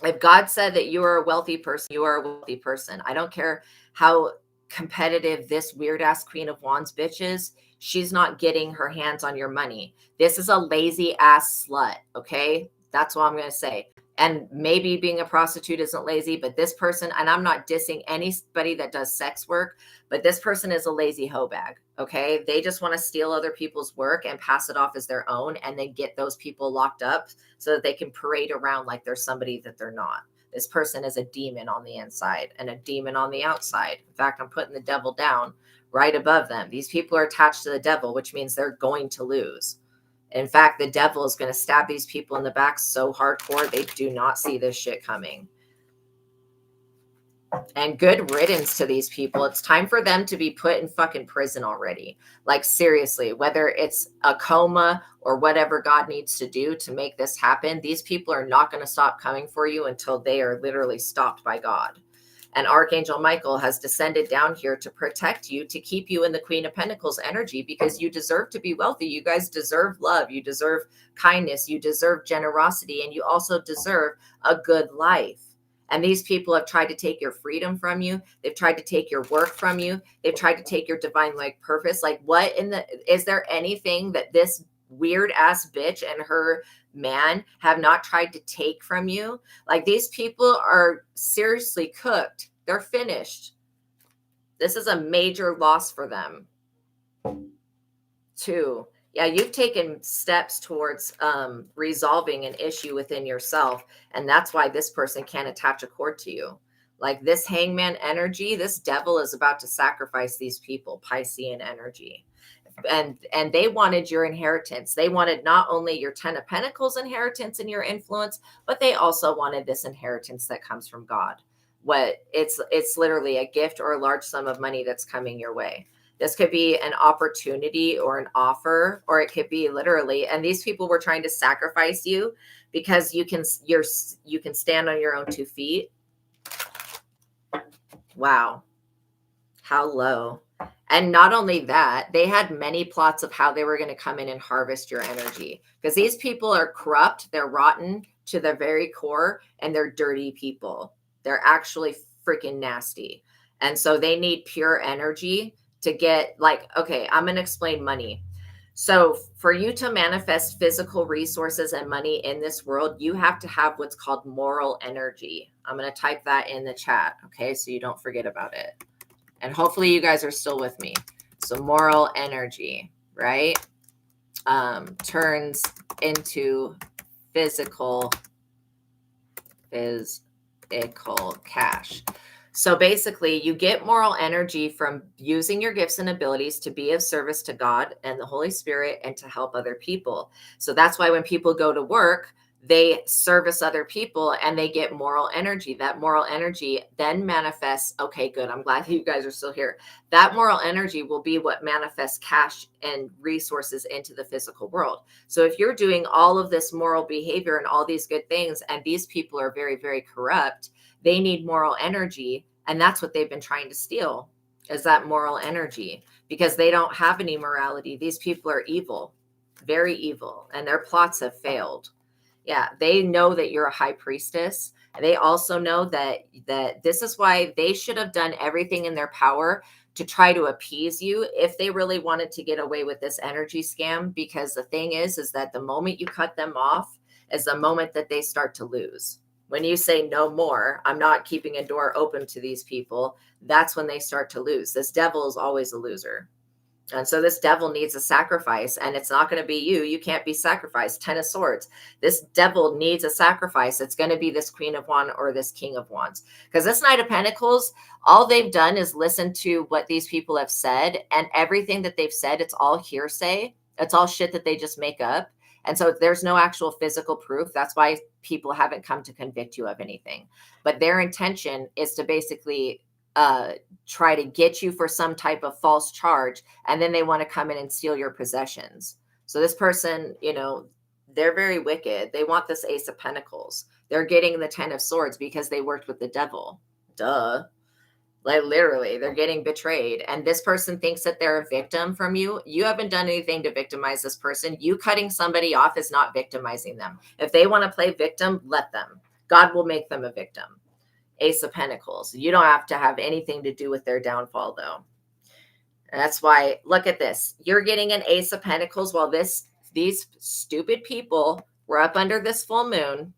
if God said that you are a wealthy person, you are a wealthy person. I don't care how competitive this weird ass Queen of Wands bitch is. She's not getting her hands on your money. This is a lazy ass slut. Okay. That's what I'm going to say. And maybe being a prostitute isn't lazy, but this person, and I'm not dissing anybody that does sex work, but this person is a lazy hoe bag. Okay. They just want to steal other people's work and pass it off as their own and then get those people locked up so that they can parade around like they're somebody that they're not. This person is a demon on the inside and a demon on the outside. In fact, I'm putting the devil down right above them. These people are attached to the devil, which means they're going to lose. In fact, the devil is going to stab these people in the back so hardcore, they do not see this shit coming. And good riddance to these people. It's time for them to be put in fucking prison already. Like seriously, whether it's a coma or whatever God needs to do to make this happen, these people are not going to stop coming for you until they are literally stopped by God. And Archangel Michael has descended down here to protect you, to keep you in the Queen of Pentacles energy, because you deserve to be wealthy. You guys deserve love. You deserve kindness. You deserve generosity. And you also deserve a good life. And these people have tried to take your freedom from you. They've tried to take your work from you. They've tried to take your divine like purpose. Like what in the, is there anything that this weird ass bitch and her man have not tried to take from you? Like these people are seriously cooked. They're finished. This is a major loss for them. Too. Yeah, you've taken steps towards resolving an issue within yourself. And that's why this person can't attach a cord to you. Like this hangman energy, this devil is about to sacrifice these people, Piscean energy. And they wanted your inheritance. They wanted not only your 10 of Pentacles inheritance and your influence, but they also wanted this inheritance that comes from God. what it's literally a gift or a large sum of money that's coming your way. This could be an opportunity or an offer, or it could be literally, and these people were trying to sacrifice you because you can stand on your own 2 feet. Wow. How low. And not only that, they had many plots of how they were going to come in and harvest your energy, because these people are corrupt, they're rotten to their very core, and they're dirty people. They're actually freaking nasty. And so they need pure energy to get, like, okay, I'm going to explain money. So for you to manifest physical resources and money in this world, you have to have what's called moral energy. I'm going to type that in the chat, okay, so you don't forget about it. And hopefully you guys are still with me. So moral energy, right, turns into physical cash. So basically, you get moral energy from using your gifts and abilities to be of service to God and the Holy Spirit and to help other people. So that's why when people go to work, they service other people and they get moral energy. That moral energy then manifests. Okay, good. I'm glad you guys are still here. That moral energy will be what manifests cash and resources into the physical world. So if you're doing all of this moral behavior and all these good things, and these people are very, very corrupt, they need moral energy. And that's what they've been trying to steal, is that moral energy, because they don't have any morality. These people are evil, very evil, and their plots have failed. Yeah, they know that you're a high priestess. They also know that this is why they should have done everything in their power to try to appease you if they really wanted to get away with this energy scam. Because the thing is that the moment you cut them off is the moment that they start to lose. When you say no more, I'm not keeping a door open to these people, that's when they start to lose. This devil is always a loser. And so this devil needs a sacrifice, and it's not going to be you. You can't be sacrificed. 10 of Swords. This devil needs a sacrifice. It's going to be this Queen of Wands or this King of Wands. Because this Knight of Pentacles, all they've done is listen to what these people have said, and everything that they've said, it's all hearsay. It's all shit that they just make up. And so there's no actual physical proof. That's why people haven't come to convict you of anything. But their intention is to basically try to get you for some type of false charge, and then they want to come in and steal your possessions. So this person, they're very wicked. They want this Ace of Pentacles. They're getting the 10 of Swords because they worked with the devil. Duh. Like literally, they're getting betrayed. And this person thinks that they're a victim from you. You haven't done anything to victimize this person. You cutting somebody off is not victimizing them. If they want to play victim, let them. God will make them a victim. Ace of Pentacles. You don't have to have anything to do with their downfall, though. And that's why, look at this. You're getting an Ace of Pentacles while these stupid people were up under this full moon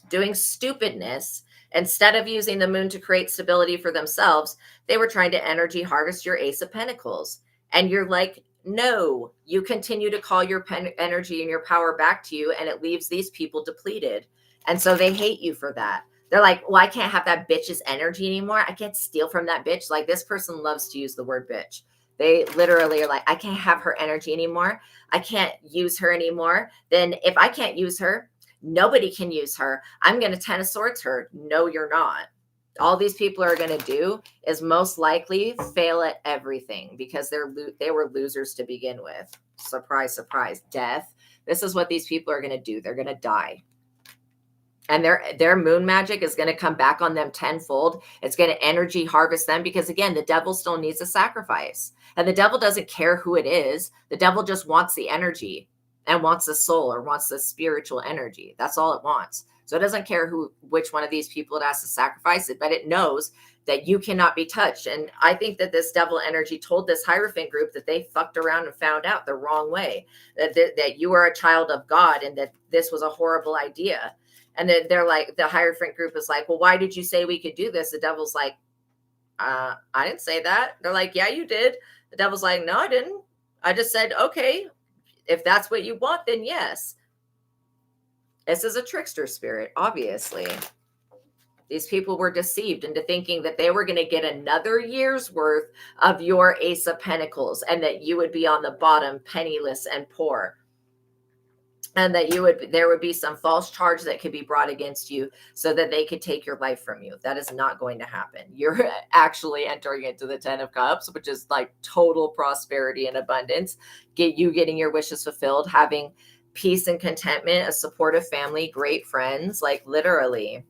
doing stupidness. Instead of using the moon to create stability for themselves, they were trying to energy harvest your Ace of Pentacles. And you're like, no, you continue to call your energy and your power back to you, and it leaves these people depleted. And so they hate you for that. They're like, well, I can't have that bitch's energy anymore. I can't steal from that bitch. Like, this person loves to use the word bitch. They literally are like, I can't have her energy anymore. I can't use her anymore. Then if I can't use her, nobody can use her. I'm going to 10 of Swords her. No, you're not. All these people are going to do is most likely fail at everything because they were losers to begin with. Surprise, surprise. Death. This is what these people are going to do. They're going to die. And their moon magic is going to come back on them tenfold. It's going to energy harvest them because, again, the devil still needs a sacrifice. And the devil doesn't care who it is. The devil just wants the energy and wants the soul or wants the spiritual energy. That's all it wants. So it doesn't care which one of these people it has to sacrifice it, but it knows that you cannot be touched. And I think that this devil energy told this Hierophant group that they fucked around and found out the wrong way, that you are a child of God and that this was a horrible idea. And then they're like, the Hierophant group is like, well, why did you say we could do this? The devil's like, I didn't say that. They're like, yeah, you did. The devil's like, no, I didn't. I just said, okay, if that's what you want, then yes. This is a trickster spirit, obviously. These people were deceived into thinking that they were going to get another year's worth of your Ace of Pentacles and that you would be on the bottom, penniless and poor. and that there would be some false charge that could be brought against you so that they could take your life from you. That is not going to happen. You're actually entering into the 10 of Cups, which is like total prosperity and abundance, getting your wishes fulfilled, having peace and contentment, a supportive family, great friends, like literally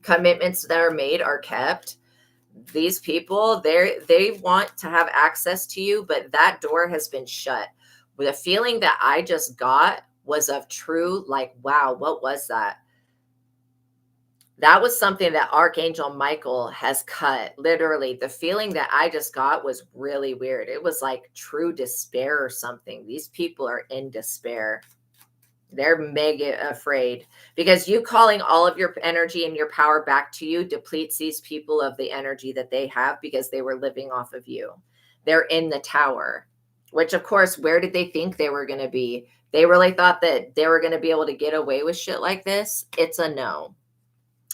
commitments that are made are kept. These people, they want to have access to you, but that door has been shut. The feeling that I just got was of true, like, wow, what was that? That was something that Archangel Michael has cut. Literally, the feeling that I just got was really weird. It was like true despair or something. These people are in despair. They're mega afraid because you calling all of your energy and your power back to you depletes these people of the energy that they have because they were living off of you. They're in the tower, which of course, where did they think they were going to be? They really thought that they were going to be able to get away with shit like this. It's a no.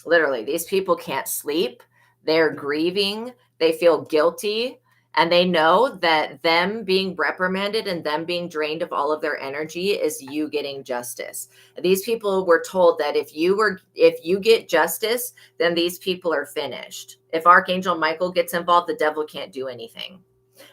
Literally, these people can't sleep. They're grieving. They feel guilty. And they know that them being reprimanded and them being drained of all of their energy is you getting justice. These people were told that if you get justice, then these people are finished. If Archangel Michael gets involved, the devil can't do anything.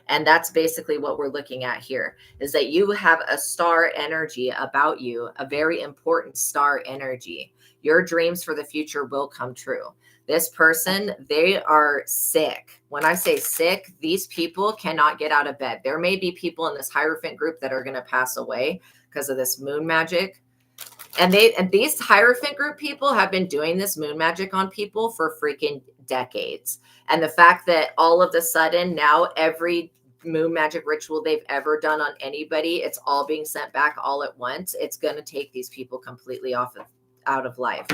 And that's basically what we're looking at here, is that you have a star energy about you, a very important star energy. Your dreams for the future will come true. This person, they are sick. When I say sick, these people cannot get out of bed. There may be people in this Hierophant group that are going to pass away because of this moon magic. And these Hierophant group people have been doing this moon magic on people for freaking decades. And the fact that all of a sudden now every moon magic ritual they've ever done on anybody, it's all being sent back all at once. It's going to take these people completely out of life.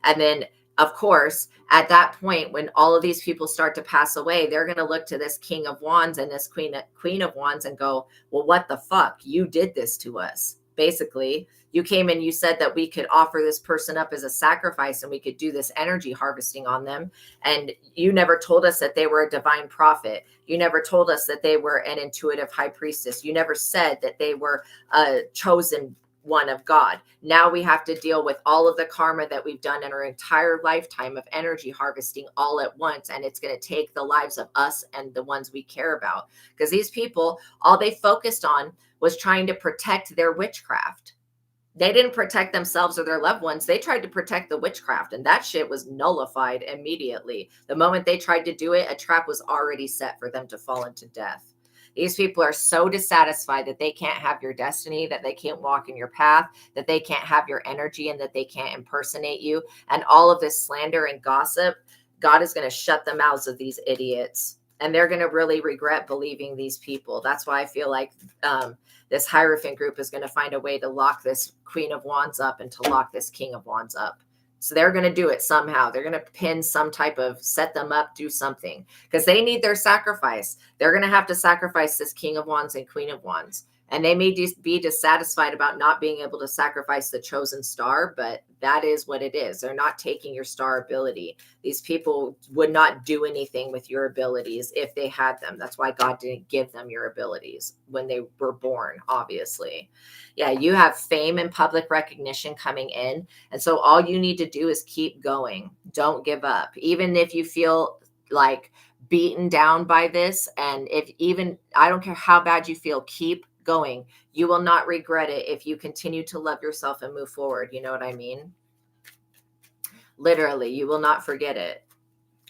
And then of course, at that point, when all of these people start to pass away, they're going to look to this King of Wands and this Queen of Wands and go, well, what the fuck? You did this to us. Basically, you came and you said that we could offer this person up as a sacrifice and we could do this energy harvesting on them. And you never told us that they were a divine prophet. You never told us that they were an intuitive high priestess. You never said that they were a chosen one of God. Now we have to deal with all of the karma that we've done in our entire lifetime of energy harvesting all at once. And it's going to take the lives of us and the ones we care about. Because these people, all they focused on was trying to protect their witchcraft. They didn't protect themselves or their loved ones. They tried to protect the witchcraft, and that shit was nullified immediately. The moment they tried to do it, a trap was already set for them to fall into death. These people are so dissatisfied that they can't have your destiny, that they can't walk in your path, that they can't have your energy, and that they can't impersonate you. And all of this slander and gossip, God is going to shut the mouths of these idiots. And they're going to really regret believing these people. That's why I feel like this Hierophant group is going to find a way to lock this Queen of Wands up and to lock this King of Wands up. So they're going to do it somehow. They're going to pin some type of, set them up, do something, because they need their sacrifice. They're going to have to sacrifice this King of Wands and Queen of Wands. And they may be dissatisfied about not being able to sacrifice the chosen star, but that is what it is. They're not taking your star ability. These people would not do anything with your abilities if they had them. That's why God didn't give them your abilities when they were born, obviously. Yeah, you have fame and public recognition coming in. And so all you need to do is keep going. Don't give up. Even if you feel like beaten down by this, and I don't care how bad you feel, keep going. You will not regret it if you continue to love yourself and move forward. You know what I mean? Literally, you will not forget it.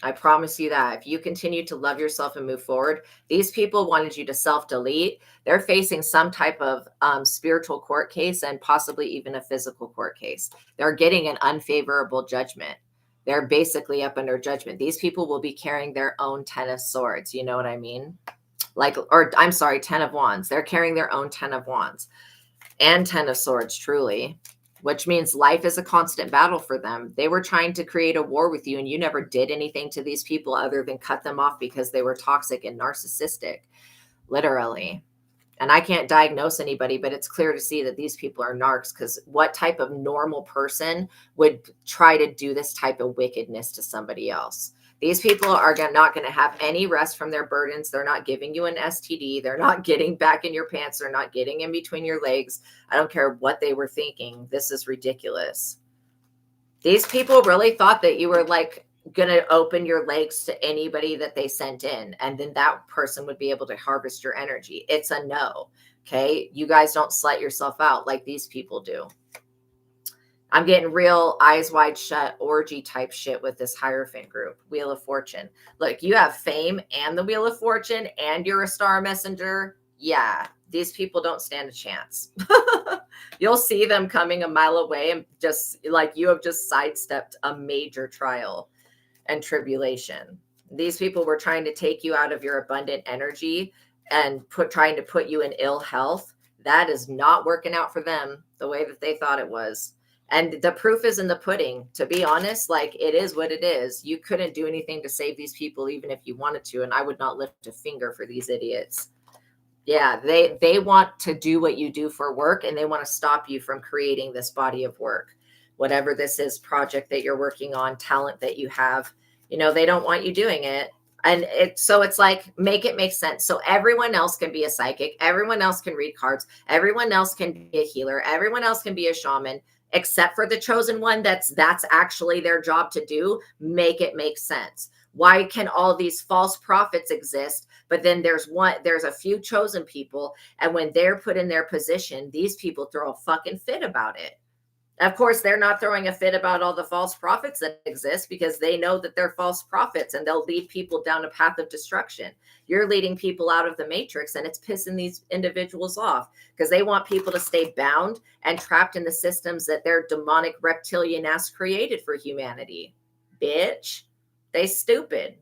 I promise you that. If you continue to love yourself and move forward, these people wanted you to self-delete. They're facing some type of spiritual court case and possibly even a physical court case. They're getting an unfavorable judgment. They're basically up under judgment. These people will be carrying their own 10 of swords. You know what I mean? I'm sorry, 10 of wands. They're carrying their own 10 of wands and 10 of swords, truly, which means life is a constant battle for them. They were trying to create a war with you, and you never did anything to these people other than cut them off because they were toxic and narcissistic, literally. And I can't diagnose anybody, but it's clear to see that these people are narcs, because what type of normal person would try to do this type of wickedness to somebody else? These people are not going to have any rest from their burdens. They're not giving you an STD. They're not getting back in your pants. They're not getting in between your legs. I don't care what they were thinking. This is ridiculous. These people really thought that you were like going to open your legs to anybody that they sent in, and then that person would be able to harvest your energy. It's a no. Okay. You guys don't slut yourself out like these people do. I'm getting real eyes wide shut orgy type shit with this Hierophant group. Wheel of Fortune. Look, you have fame and the Wheel of Fortune and you're a star messenger. Yeah, these people don't stand a chance. You'll see them coming a mile away and just like you have just sidestepped a major trial and tribulation. These people were trying to take you out of your abundant energy and trying to put you in ill health. That is not working out for them the way that they thought it was. And the proof is in the pudding, to be honest. Like, it is what it is. You couldn't do anything to save these people, even if you wanted to. And I would not lift a finger for these idiots. Yeah, they want to do what you do for work, and they want to stop you from creating this body of work, whatever this is, project that you're working on, talent that you have. You know, they don't want you doing it. And so it's like, make it make sense. So everyone else can be a psychic. Everyone else can read cards. Everyone else can be a healer. Everyone else can be a shaman, except for the chosen one. That's actually their job to do. Make it make sense. Why can all these false prophets exist? But then there's a few chosen people. And when they're put in their position, these people throw a fucking fit about it. Of course, they're not throwing a fit about all the false prophets that exist, because they know that they're false prophets and they'll lead people down a path of destruction. You're leading people out of the matrix, and it's pissing these individuals off because they want people to stay bound and trapped in the systems that their demonic reptilian ass created for humanity. Bitch, they stupid.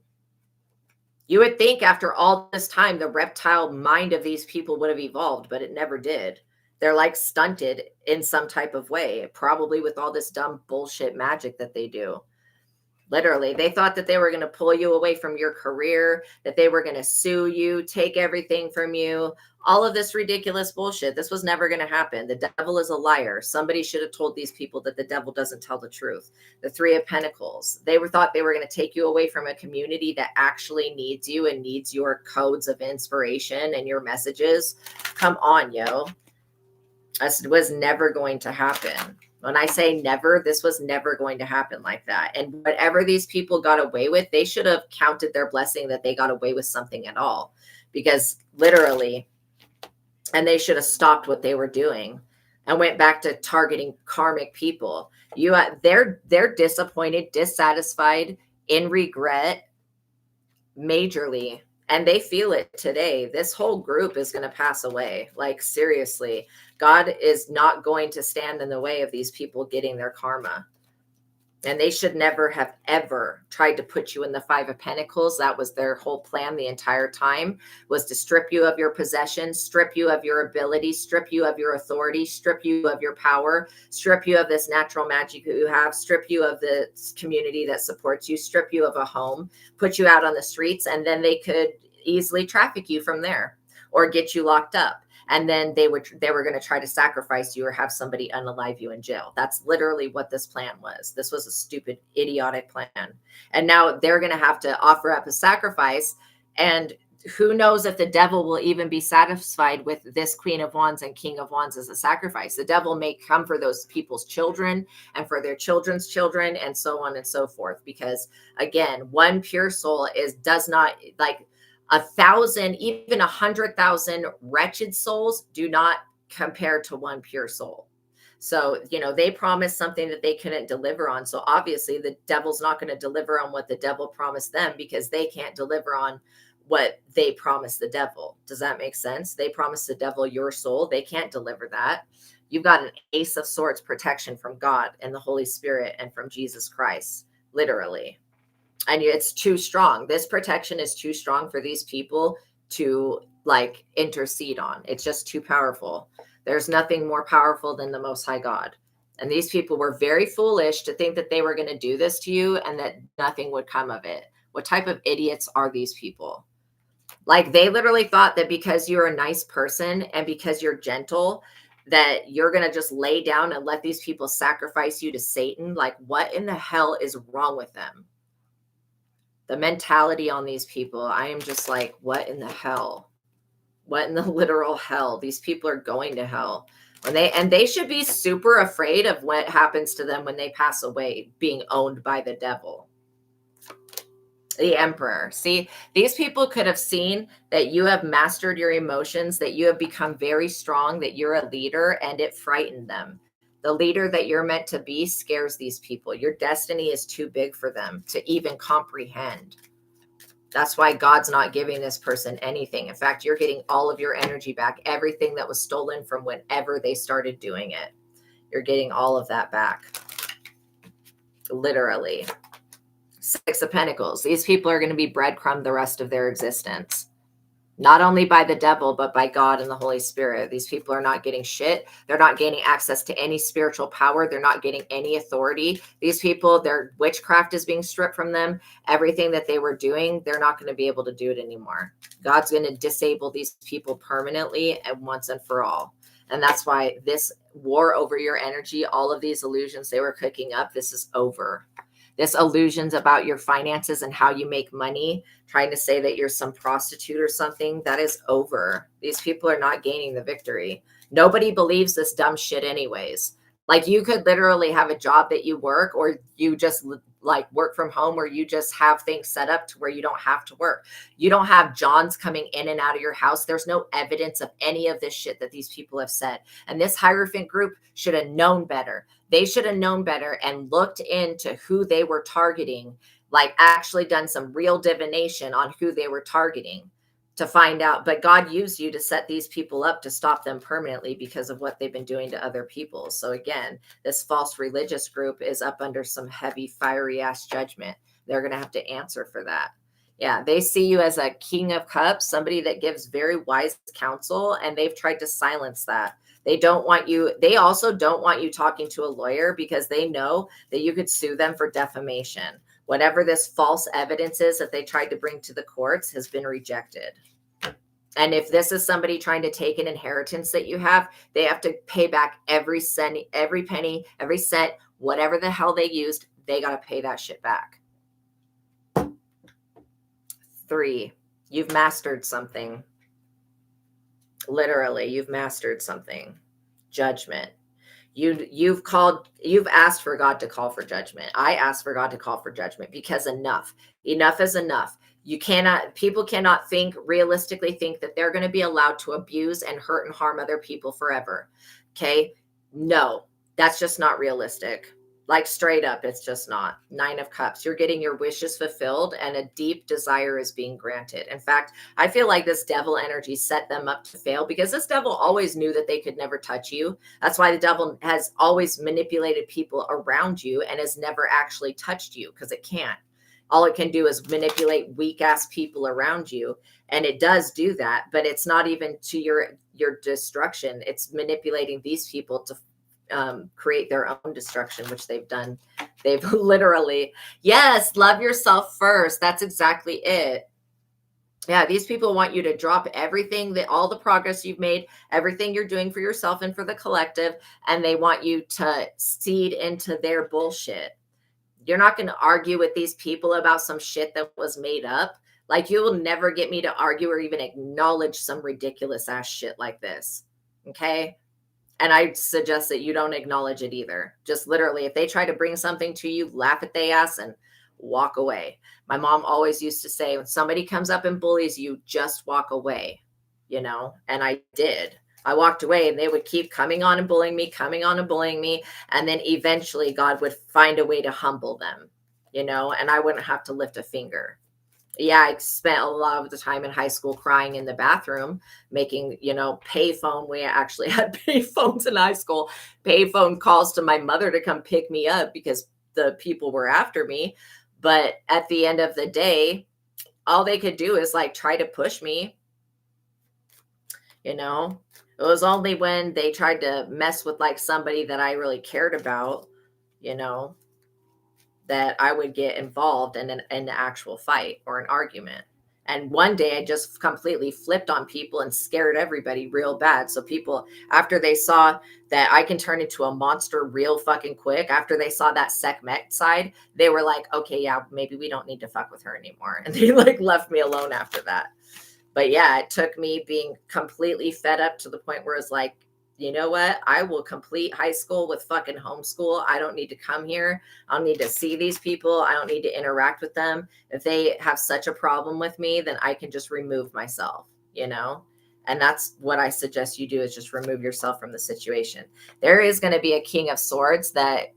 You would think after all this time, the reptile mind of these people would have evolved, but it never did. They're like stunted in some type of way, probably with all this dumb bullshit magic that they do. Literally, they thought that they were going to pull you away from your career, that they were going to sue you, take everything from you, all of this ridiculous bullshit. This was never going to happen. The devil is a liar. Somebody should have told these people that the devil doesn't tell the truth. The Three of Pentacles, thought they were going to take you away from a community that actually needs you and needs your codes of inspiration and your messages. Come on, yo. This was never going to happen. When I say never, this was never going to happen like that. And whatever these people got away with, they should have counted their blessing that they got away with something at all. Because literally, and they should have stopped what they were doing and went back to targeting karmic people. They're disappointed, dissatisfied, in regret majorly. And they feel it today. This whole group is going to pass away. Like, seriously, God is not going to stand in the way of these people getting their karma. And they should never have ever tried to put you in the Five of Pentacles. That was their whole plan the entire time, was to strip you of your possessions, strip you of your ability, strip you of your authority, strip you of your power, strip you of this natural magic that you have, strip you of the community that supports you, strip you of a home, put you out on the streets, and then they could easily traffic you from there or get you locked up. And then they were going to try to sacrifice you or have somebody unalive you in jail. That's literally what this plan was. This was a stupid, idiotic plan. And now they're going to have to offer up a sacrifice. And who knows if the devil will even be satisfied with this Queen of Wands and King of Wands as a sacrifice. The devil may come for those people's children and for their children's children and so on and so forth. Because again, one pure soul does not, like, 1,000, even 100,000 wretched souls do not compare to one pure soul. So, they promised something that they couldn't deliver on. So obviously the devil's not going to deliver on what the devil promised them, because they can't deliver on what they promised the devil. Does that make sense? They promised the devil your soul. They can't deliver that. You've got an Ace of Swords protection from God and the Holy Spirit and from Jesus Christ, literally. And it's too strong. This protection is too strong for these people to like intercede on. It's just too powerful. There's nothing more powerful than the Most High God. And these people were very foolish to think that they were going to do this to you and that nothing would come of it. What type of idiots are these people? Like, they literally thought that because you're a nice person and because you're gentle, that you're going to just lay down and let these people sacrifice you to Satan. Like, what in the hell is wrong with them? The mentality on these people, I am just like, what in the hell? What in the literal hell? These people are going to hell. They should be super afraid of what happens to them when they pass away, being owned by the devil. The emperor. See, these people could have seen that you have mastered your emotions, that you have become very strong, that you're a leader, and it frightened them. The leader that you're meant to be scares these people. Your destiny is too big for them to even comprehend. That's why God's not giving this person anything. In fact, you're getting all of your energy back, everything that was stolen from whenever they started doing it. You're getting all of that back. Literally. Six of Pentacles. These people are going to be breadcrumbed the rest of their existence. Not only by the devil, but by God and the Holy Spirit. These people are not getting shit. They're not gaining access to any spiritual power. They're not getting any authority. These people, their witchcraft is being stripped from them. Everything that they were doing, they're not going to be able to do it anymore. God's going to disable these people permanently and once and for all. And that's why this war over your energy, all of these illusions they were cooking up, this is over. This illusions about your finances and how you make money, trying to say that you're some prostitute or something, that is over. These people are not gaining the victory. Nobody believes this dumb shit anyways. Like, you could literally have a job that you work, or you just like work from home, or you just have things set up to where you don't have to work. You don't have Johns coming in and out of your house. There's no evidence of any of this shit that these people have said. And this Hierophant group should have known better. They should have known better and looked into who they were targeting, like actually done some real divination on who they were targeting to find out. But God used you to set these people up to stop them permanently because of what they've been doing to other people. So again, this false religious group is up under some heavy, fiery ass judgment. They're going to have to answer for that. Yeah, they see you as a King of Cups, somebody that gives very wise counsel, and they've tried to silence that. They don't want you. They also don't want you talking to a lawyer because they know that you could sue them for defamation. Whatever this false evidence is that they tried to bring to the courts has been rejected. And if this is somebody trying to take an inheritance that you have, they have to pay back every cent, every penny, every cent, whatever the hell they used, they got to pay that shit back. 3, you've mastered something. Literally, you've mastered something. Judgment. You've asked for God to call for judgment. I asked for God to call for judgment because enough is enough. People cannot realistically think that they're going to be allowed to abuse and hurt and harm other people forever. Okay. No, that's just not realistic. Like, straight up, it's just not. 9 of Cups. You're getting your wishes fulfilled and a deep desire is being granted. In fact, I feel like this devil energy set them up to fail because this devil always knew that they could never touch you. That's why the devil has always manipulated people around you and has never actually touched you, because it can't. All it can do is manipulate weak ass people around you. And it does do that, but it's not even to your destruction. It's manipulating these people to create their own destruction, which they've done. They've literally, yes, love yourself first. That's exactly it. Yeah, these people want you to drop everything, all the progress you've made, everything you're doing for yourself and for the collective, and they want you to cede into their bullshit. You're not going to argue with these people about some shit that was made up. Like, you will never get me to argue or even acknowledge some ridiculous ass shit like this. Okay? And I suggest that you don't acknowledge it either. Just literally, if they try to bring something to you, laugh at their ass and walk away. My mom always used to say, when somebody comes up and bullies you, just walk away, and I did. I walked away and they would keep coming on and bullying me. And then eventually God would find a way to humble them, and I wouldn't have to lift a finger. Yeah, I spent a lot of the time in high school crying in the bathroom, making, payphone. We actually had payphones in high school, payphone calls to my mother to come pick me up because the people were after me. But at the end of the day, all they could do is like try to push me. It was only when they tried to mess with like somebody that I really cared about, that I would get involved in an actual fight or an argument. And one day I just completely flipped on people and scared everybody real bad. So people, after they saw that I can turn into a monster real fucking quick, after they saw that Sekhmet side, they were like, okay, yeah, maybe we don't need to fuck with her anymore. And they like left me alone after that. But yeah, it took me being completely fed up to the point where it's like, you know what? I will complete high school with fucking homeschool. I don't need to come here. I don't need to see these people. I don't need to interact with them. If they have such a problem with me, then I can just remove myself, you know? And that's what I suggest you do, is just remove yourself from the situation. There is going to be a king of swords that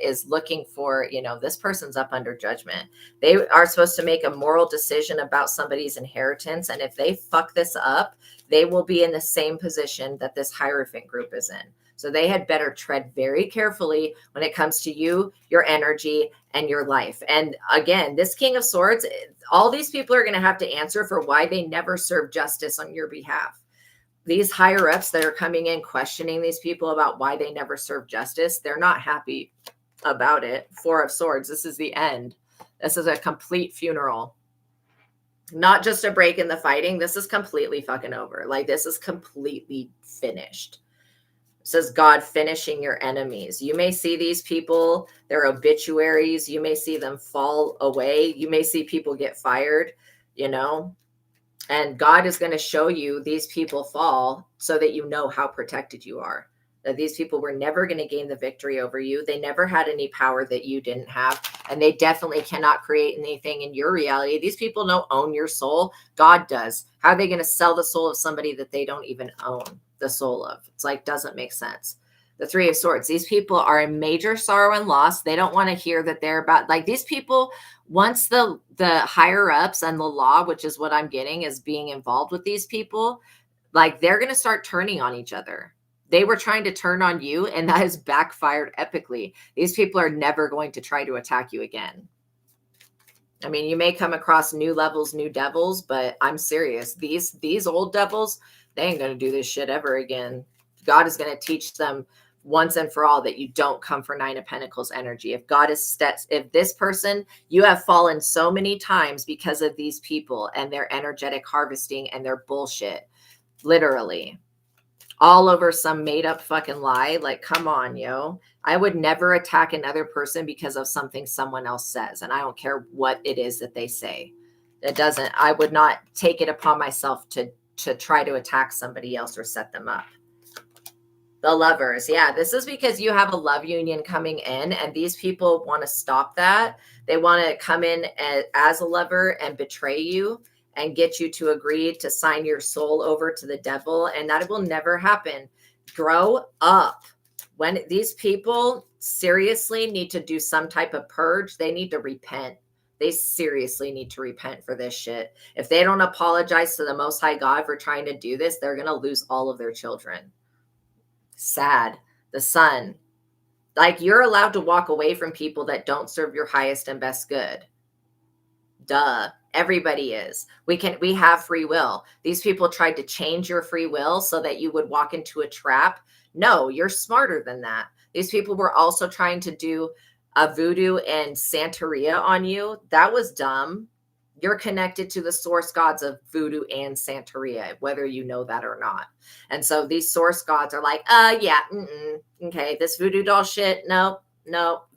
is looking for, you know, this person's up under judgment. They are supposed to make a moral decision about somebody's inheritance. And if they fuck this up, they will be in the same position that this Hierophant group is in. So they had better tread very carefully when it comes to you, your energy, and your life. And again, this King of Swords, all these people are going to have to answer for why they never served justice on your behalf. These higher ups that are coming in questioning these people about why they never served justice, they're not happy about it. Four of Swords, this is the end. This is a complete funeral. Not just a break in the fighting. This is completely fucking over. Like, this is completely finished. It says God finishing your enemies. You may see these people, their obituaries. You may see them fall away. You may see people get fired, you know, and God is going to show you these people fall so that you know how protected you are. That these people were never going to gain the victory over you. They never had any power that you didn't have. And they definitely cannot create anything in your reality. These people don't own your soul. God does. How are they going to sell the soul of somebody that they don't even own the soul of? It's like, doesn't make sense. The Three of Swords. These people are in major sorrow and loss. They don't want to hear that they're about, like, these people, once the higher ups and the law, which is what I'm getting, is being involved with these people, like, they're going to start turning on each other. They were trying to turn on you, and that has backfired epically. These people are never going to try to attack you again. I mean, you may come across new levels, new devils, but I'm serious. These old devils, they ain't going to do this shit ever again. God is going to teach them once and for all that you don't come for Nine of Pentacles energy. If God is, if this person, you have fallen so many times because of these people and their energetic harvesting and their bullshit, literally. All over some made up fucking lie. Like, come on, yo. I would never attack another person because of something someone else says. And I don't care what it is that they say. I would not take it upon myself to try to attack somebody else or set them up. The Lovers. Yeah, this is because you have a love union coming in, and these people want to stop that. They want to come in as a lover and betray you and get you to agree to sign your soul over to the devil. And that will never happen. Grow up. When these people seriously need to do some type of purge, they need to repent. They seriously need to repent for this shit. If they don't apologize to the Most High God for trying to do this, they're going to lose all of their children. Sad. The Sun. Like, you're allowed to walk away from people that don't serve your highest and best good. Duh. Everybody is. We have free will. These people tried to change your free will so that you would walk into a trap. No, you're smarter than that. These people were also trying to do a voodoo and Santeria on you. That was dumb. You're connected to the source gods of voodoo and Santeria, whether you know that or not. And so these source gods are like, yeah, okay, this voodoo doll shit, no,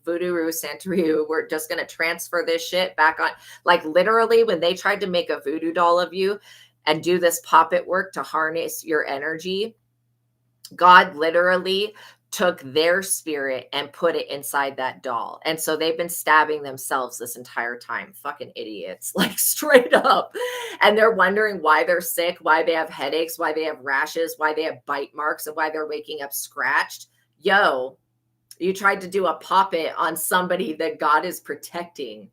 voodoo, Santeria, we're just going to transfer this shit back on. Like, literally, when they tried to make a voodoo doll of you and do this puppet work to harness your energy, God literally took their spirit and put it inside that doll. And so they've been stabbing themselves this entire time. Fucking idiots, like, straight up. And they're wondering why they're sick, why they have headaches, why they have rashes, why they have bite marks, and why they're waking up scratched. Yo, you tried to do a puppet on somebody that God is protecting.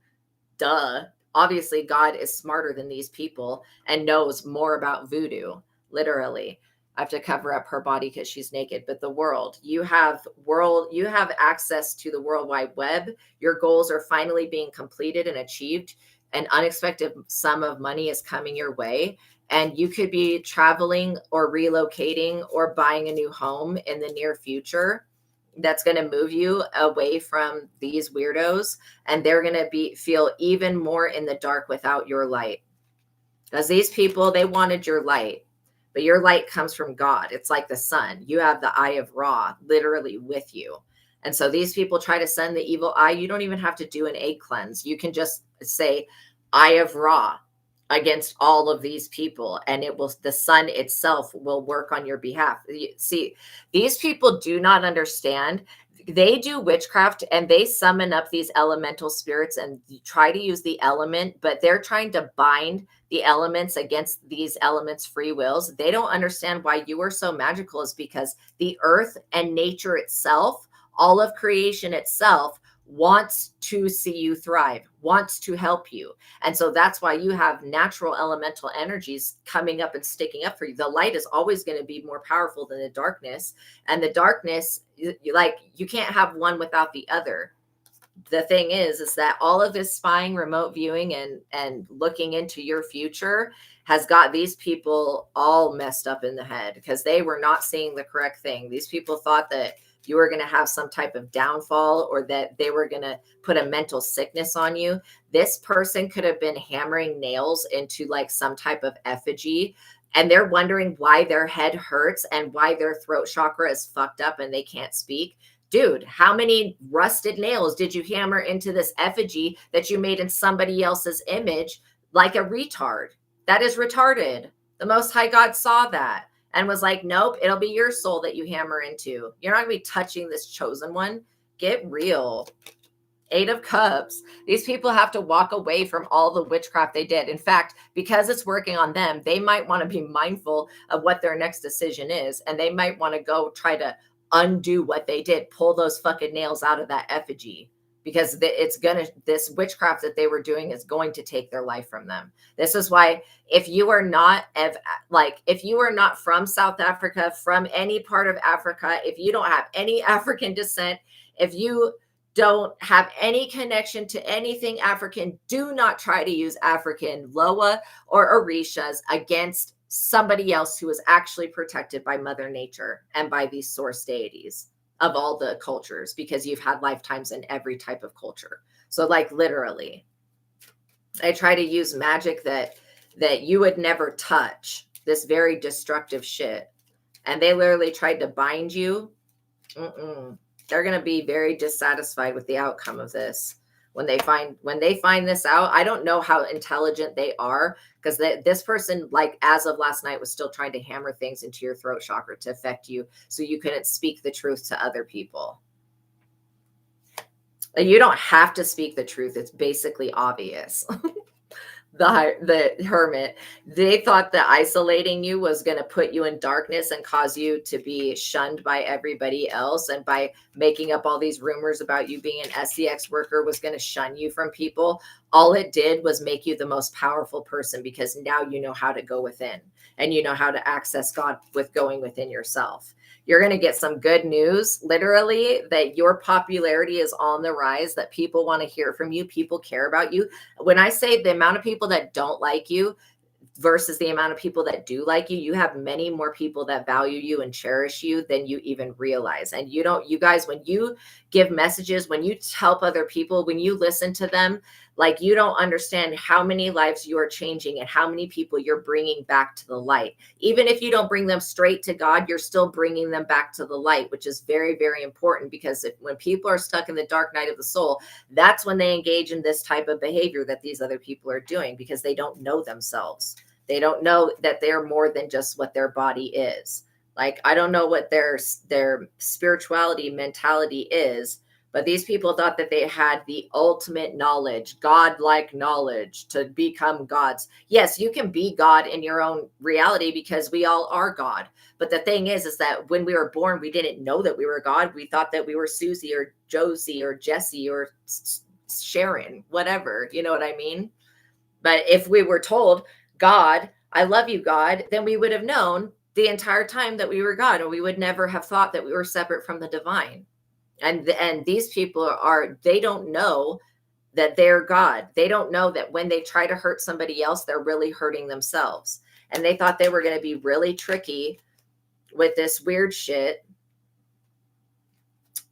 Duh. Obviously, God is smarter than these people and knows more about voodoo, literally. I have to cover up her body because she's naked. But the world, you have access to the World Wide Web. Your goals are finally being completed and achieved. An unexpected sum of money is coming your way. And you could be traveling or relocating or buying a new home in the near future. That's going to move you away from these weirdos. And they're going to feel even more in the dark without your light. Because these people, they wanted your light, but your light comes from God. It's like the sun. You have the eye of Ra literally with you. And so these people try to send the evil eye. You don't even have to do an egg cleanse. You can just say, eye of Ra against all of these people, and it will, the sun itself will work on your behalf. See, these people do not understand. They do witchcraft and they summon up these elemental spirits and try to use the element, but they're trying to bind the elements against these elements' free wills. They don't understand why you are so magical, is because the earth and nature itself, all of creation itself, wants to see you thrive, wants to help you. And so that's why you have natural elemental energies coming up and sticking up for you. The light is always going to be more powerful than the darkness. And the darkness, like, you can't have one without the other. The thing is that all of this spying, remote viewing, and looking into your future has got these people all messed up in the head, because they were not seeing the correct thing. These people thought that you were going to have some type of downfall, or that they were going to put a mental sickness on you. This person could have been hammering nails into like some type of effigy, and they're wondering why their head hurts and why their throat chakra is fucked up and they can't speak. Dude, how many rusted nails did you hammer into this effigy that you made in somebody else's image like a retard? That is retarded. The Most High God saw that and was like, nope, it'll be your soul that you hammer into. You're not going to be touching this chosen one. Get real. 8 of Cups. These people have to walk away from all the witchcraft they did. In fact, because it's working on them, they might want to be mindful of what their next decision is. And they might want to go try to undo what they did, pull those fucking nails out of that effigy, because this witchcraft that they were doing is going to take their life from them. This is why, if you are not from South Africa, from any part of Africa, if you don't have any African descent, if you don't have any connection to anything African, do not try to use African Loa or Orishas against somebody else who is actually protected by Mother Nature and by these source deities of all the cultures, because you've had lifetimes in every type of culture. So like literally, I try to use magic that you would never touch, this very destructive shit. And they literally tried to bind you. They're going to be very dissatisfied with the outcome of this. When they find this out, I don't know how intelligent they are, because this person, like as of last night, was still trying to hammer things into your throat chakra to affect you, so you couldn't speak the truth to other people. You don't have to speak the truth. It's basically obvious. The Hermit, they thought that isolating you was going to put you in darkness and cause you to be shunned by everybody else, and by making up all these rumors about you being an SEX worker was going to shun you from people. All it did was make you the most powerful person, because now you know how to go within, and you know how to access God with going within yourself. You're going to get some good news, literally, that your popularity is on the rise, that people want to hear from you. People care about you. When I say the amount of people that don't like you versus the amount of people that do like you have many more people that value you and cherish you than you even realize. And you guys, when you give messages, when you help other people, when you listen to them, like, you don't understand how many lives you are changing and how many people you're bringing back to the light. Even if you don't bring them straight to God, you're still bringing them back to the light, which is very, very important, because when people are stuck in the dark night of the soul, that's when they engage in this type of behavior that these other people are doing, because they don't know themselves. They don't know that they're more than just what their body is. Like, I don't know what their spirituality mentality is, but these people thought that they had the ultimate knowledge, godlike knowledge, to become gods. Yes, you can be God in your own reality, because we all are God. But the thing is that when we were born, we didn't know that we were God. We thought that we were Susie or Josie or Jesse or Sharon, whatever. You know what I mean? But if we were told, God, I love you, God, then we would have known the entire time that we were God, or we would never have thought that we were separate from the divine. And these people they don't know that they're God. They don't know that when they try to hurt somebody else, they're really hurting themselves. And they thought they were going to be really tricky with this weird shit.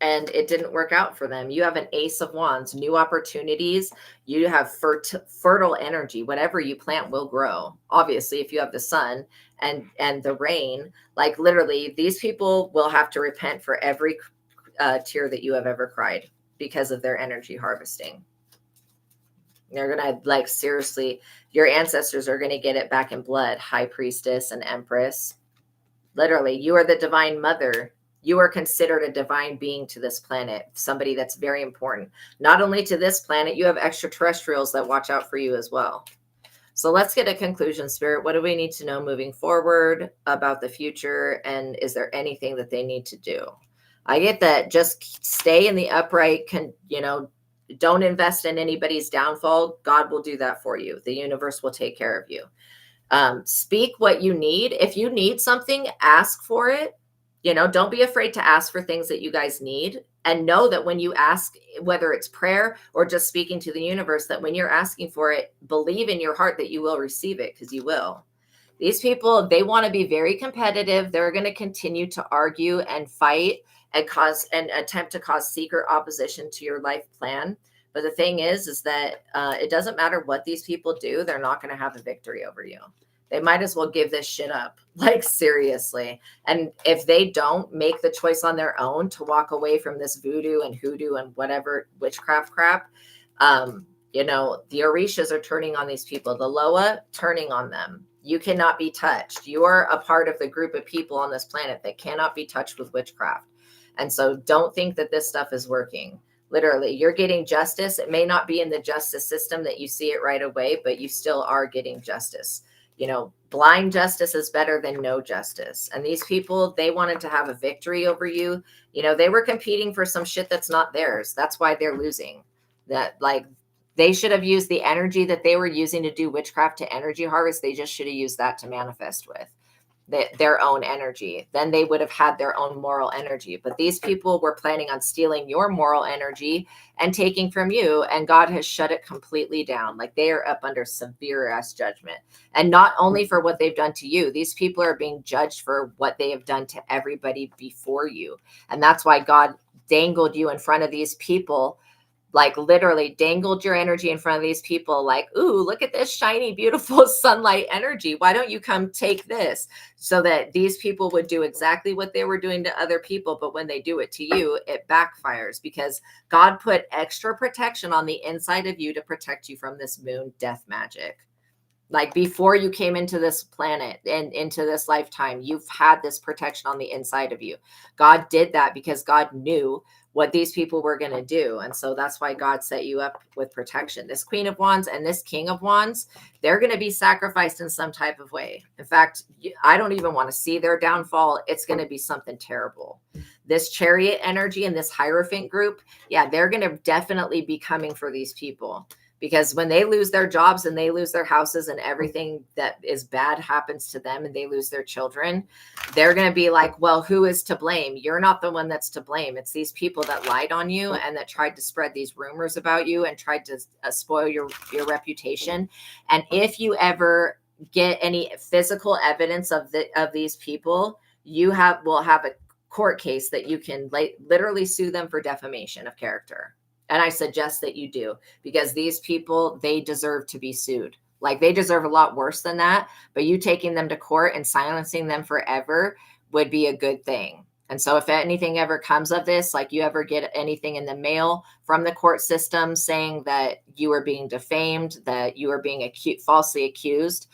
and it didn't work out for them. You have an Ace of Wands, new opportunities. You have fertile energy. Whatever you plant will grow. Obviously, if you have the sun and the rain, like literally, these people will have to repent for every tear that you have ever cried because of their energy harvesting. They're gonna, like, seriously, your ancestors are gonna get it back in blood. High Priestess and Empress. Literally, you are the divine mother. You are considered a divine being to this planet, somebody that's very important. Not only to this planet, you have extraterrestrials that watch out for you as well. So let's get a conclusion, Spirit. What do we need to know moving forward about the future? And is there anything that they need to do? I get that. Just stay in the upright, don't invest in anybody's downfall. God will do that for you. The universe will take care of you. Speak what you need. If you need something, ask for it. Don't be afraid to ask for things that you guys need, and know that when you ask, whether it's prayer or just speaking to the universe, that when you're asking for it, believe in your heart that you will receive it, because you will. These people, they want to be very competitive. They're going to continue to argue and fight and attempt to cause secret opposition to your life plan. But the thing is that it doesn't matter what these people do. They're not going to have a victory over you. They might as well give this shit up, like, seriously. And if they don't make the choice on their own to walk away from this voodoo and hoodoo and whatever witchcraft crap, the Orishas are turning on these people. The Loa turning on them. You cannot be touched. You are a part of the group of people on this planet that cannot be touched with witchcraft. And so don't think that this stuff is working. Literally, you're getting justice. It may not be in the justice system that you see it right away, but you still are getting justice. Blind justice is better than no justice. And these people, they wanted to have a victory over you. They were competing for some shit that's not theirs. That's why they're losing. That, like, they should have used the energy that they were using to do witchcraft to energy harvest. They just should have used that to manifest with their own energy. Then they would have had their own moral energy. But these people were planning on stealing your moral energy and taking from you, and God has shut it completely down. Like, they are up under severe ass judgment. And not only for what they've done to you, these people are being judged for what they have done to everybody before you. And that's why God dangled you in front of these people, like literally dangled your energy in front of these people, like, ooh, look at this shiny, beautiful sunlight energy. Why don't you come take this? So that these people would do exactly what they were doing to other people. But when they do it to you, it backfires, because God put extra protection on the inside of you to protect you from this moon death magic. Like, before you came into this planet and into this lifetime, you've had this protection on the inside of you. God did that because God knew what these people were going to do. And so that's why God set you up with protection. This Queen of Wands and this King of Wands, they're going to be sacrificed in some type of way. In fact, I don't even want to see their downfall. It's going to be something terrible. This Chariot energy and this Hierophant group, yeah, they're going to definitely be coming for these people. Because when they lose their jobs and they lose their houses and everything that is bad happens to them, and they lose their children, they're going to be like, well, who is to blame? You're not the one that's to blame. It's these people that lied on you and that tried to spread these rumors about you and tried to spoil your reputation. And if you ever get any physical evidence of these people, will have a court case that you can literally sue them for defamation of character. And I suggest that you do, because these people, they deserve to be sued. Like, they deserve a lot worse than that. But you taking them to court and silencing them forever would be a good thing. And so if anything ever comes of this, like you ever get anything in the mail from the court system saying that you are being defamed, that you are being falsely accused,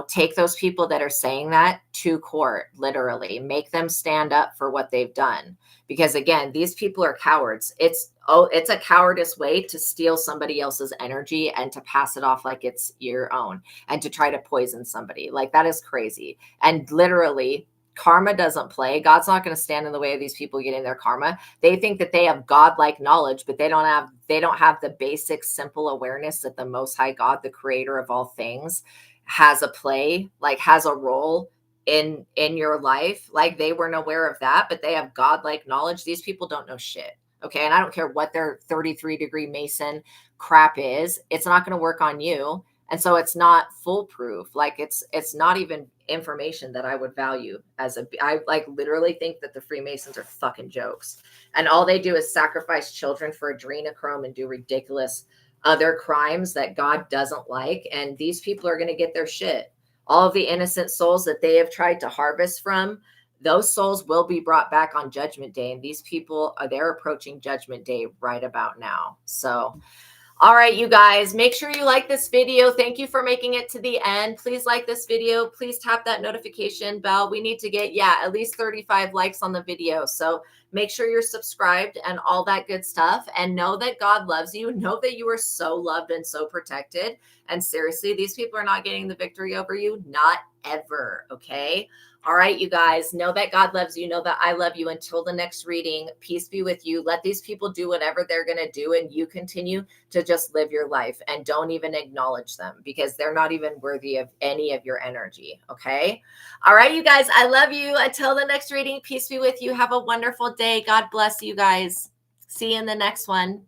take those people that are saying that to court, literally. Make them stand up for what they've done. Because again, these people are cowards. It's a cowardice way to steal somebody else's energy and to pass it off like it's your own, and to try to poison somebody. Like, that is crazy. And literally, karma doesn't play. God's not going to stand in the way of these people getting their karma. They think that they have godlike knowledge, but they don't have the basic simple awareness that the Most High God, the creator of all things, has a role in your life. Like, they weren't aware of that, but they have godlike knowledge. These people don't know shit. Okay. And I don't care what their 33-degree Mason crap is. It's not going to work on you. And so it's not foolproof. Like, it's not even information that I would value I like literally think that the Freemasons are fucking jokes. And all they do is sacrifice children for adrenochrome and do ridiculous other crimes that God doesn't like. And these people are going to get their shit. All of the innocent souls that they have tried to harvest from, those souls will be brought back on Judgment Day. And these people they're approaching Judgment Day right about now. So, all right, you guys, make sure you like this video. Thank you for making it to the end. Please like this video. Please tap that notification bell. We need to get, at least 35 likes on the video. So make sure you're subscribed and all that good stuff. And know that God loves you. Know that you are so loved and so protected. And seriously, these people are not getting the victory over you. Not ever. Okay. All right, you guys, know that God loves you. Know that I love you. Until the next reading, peace be with you. Let these people do whatever they're going to do, and you continue to just live your life and don't even acknowledge them because they're not even worthy of any of your energy. Okay. All right, you guys, I love you. Until the next reading, peace be with you. Have a wonderful day. God bless you guys. See you in the next one.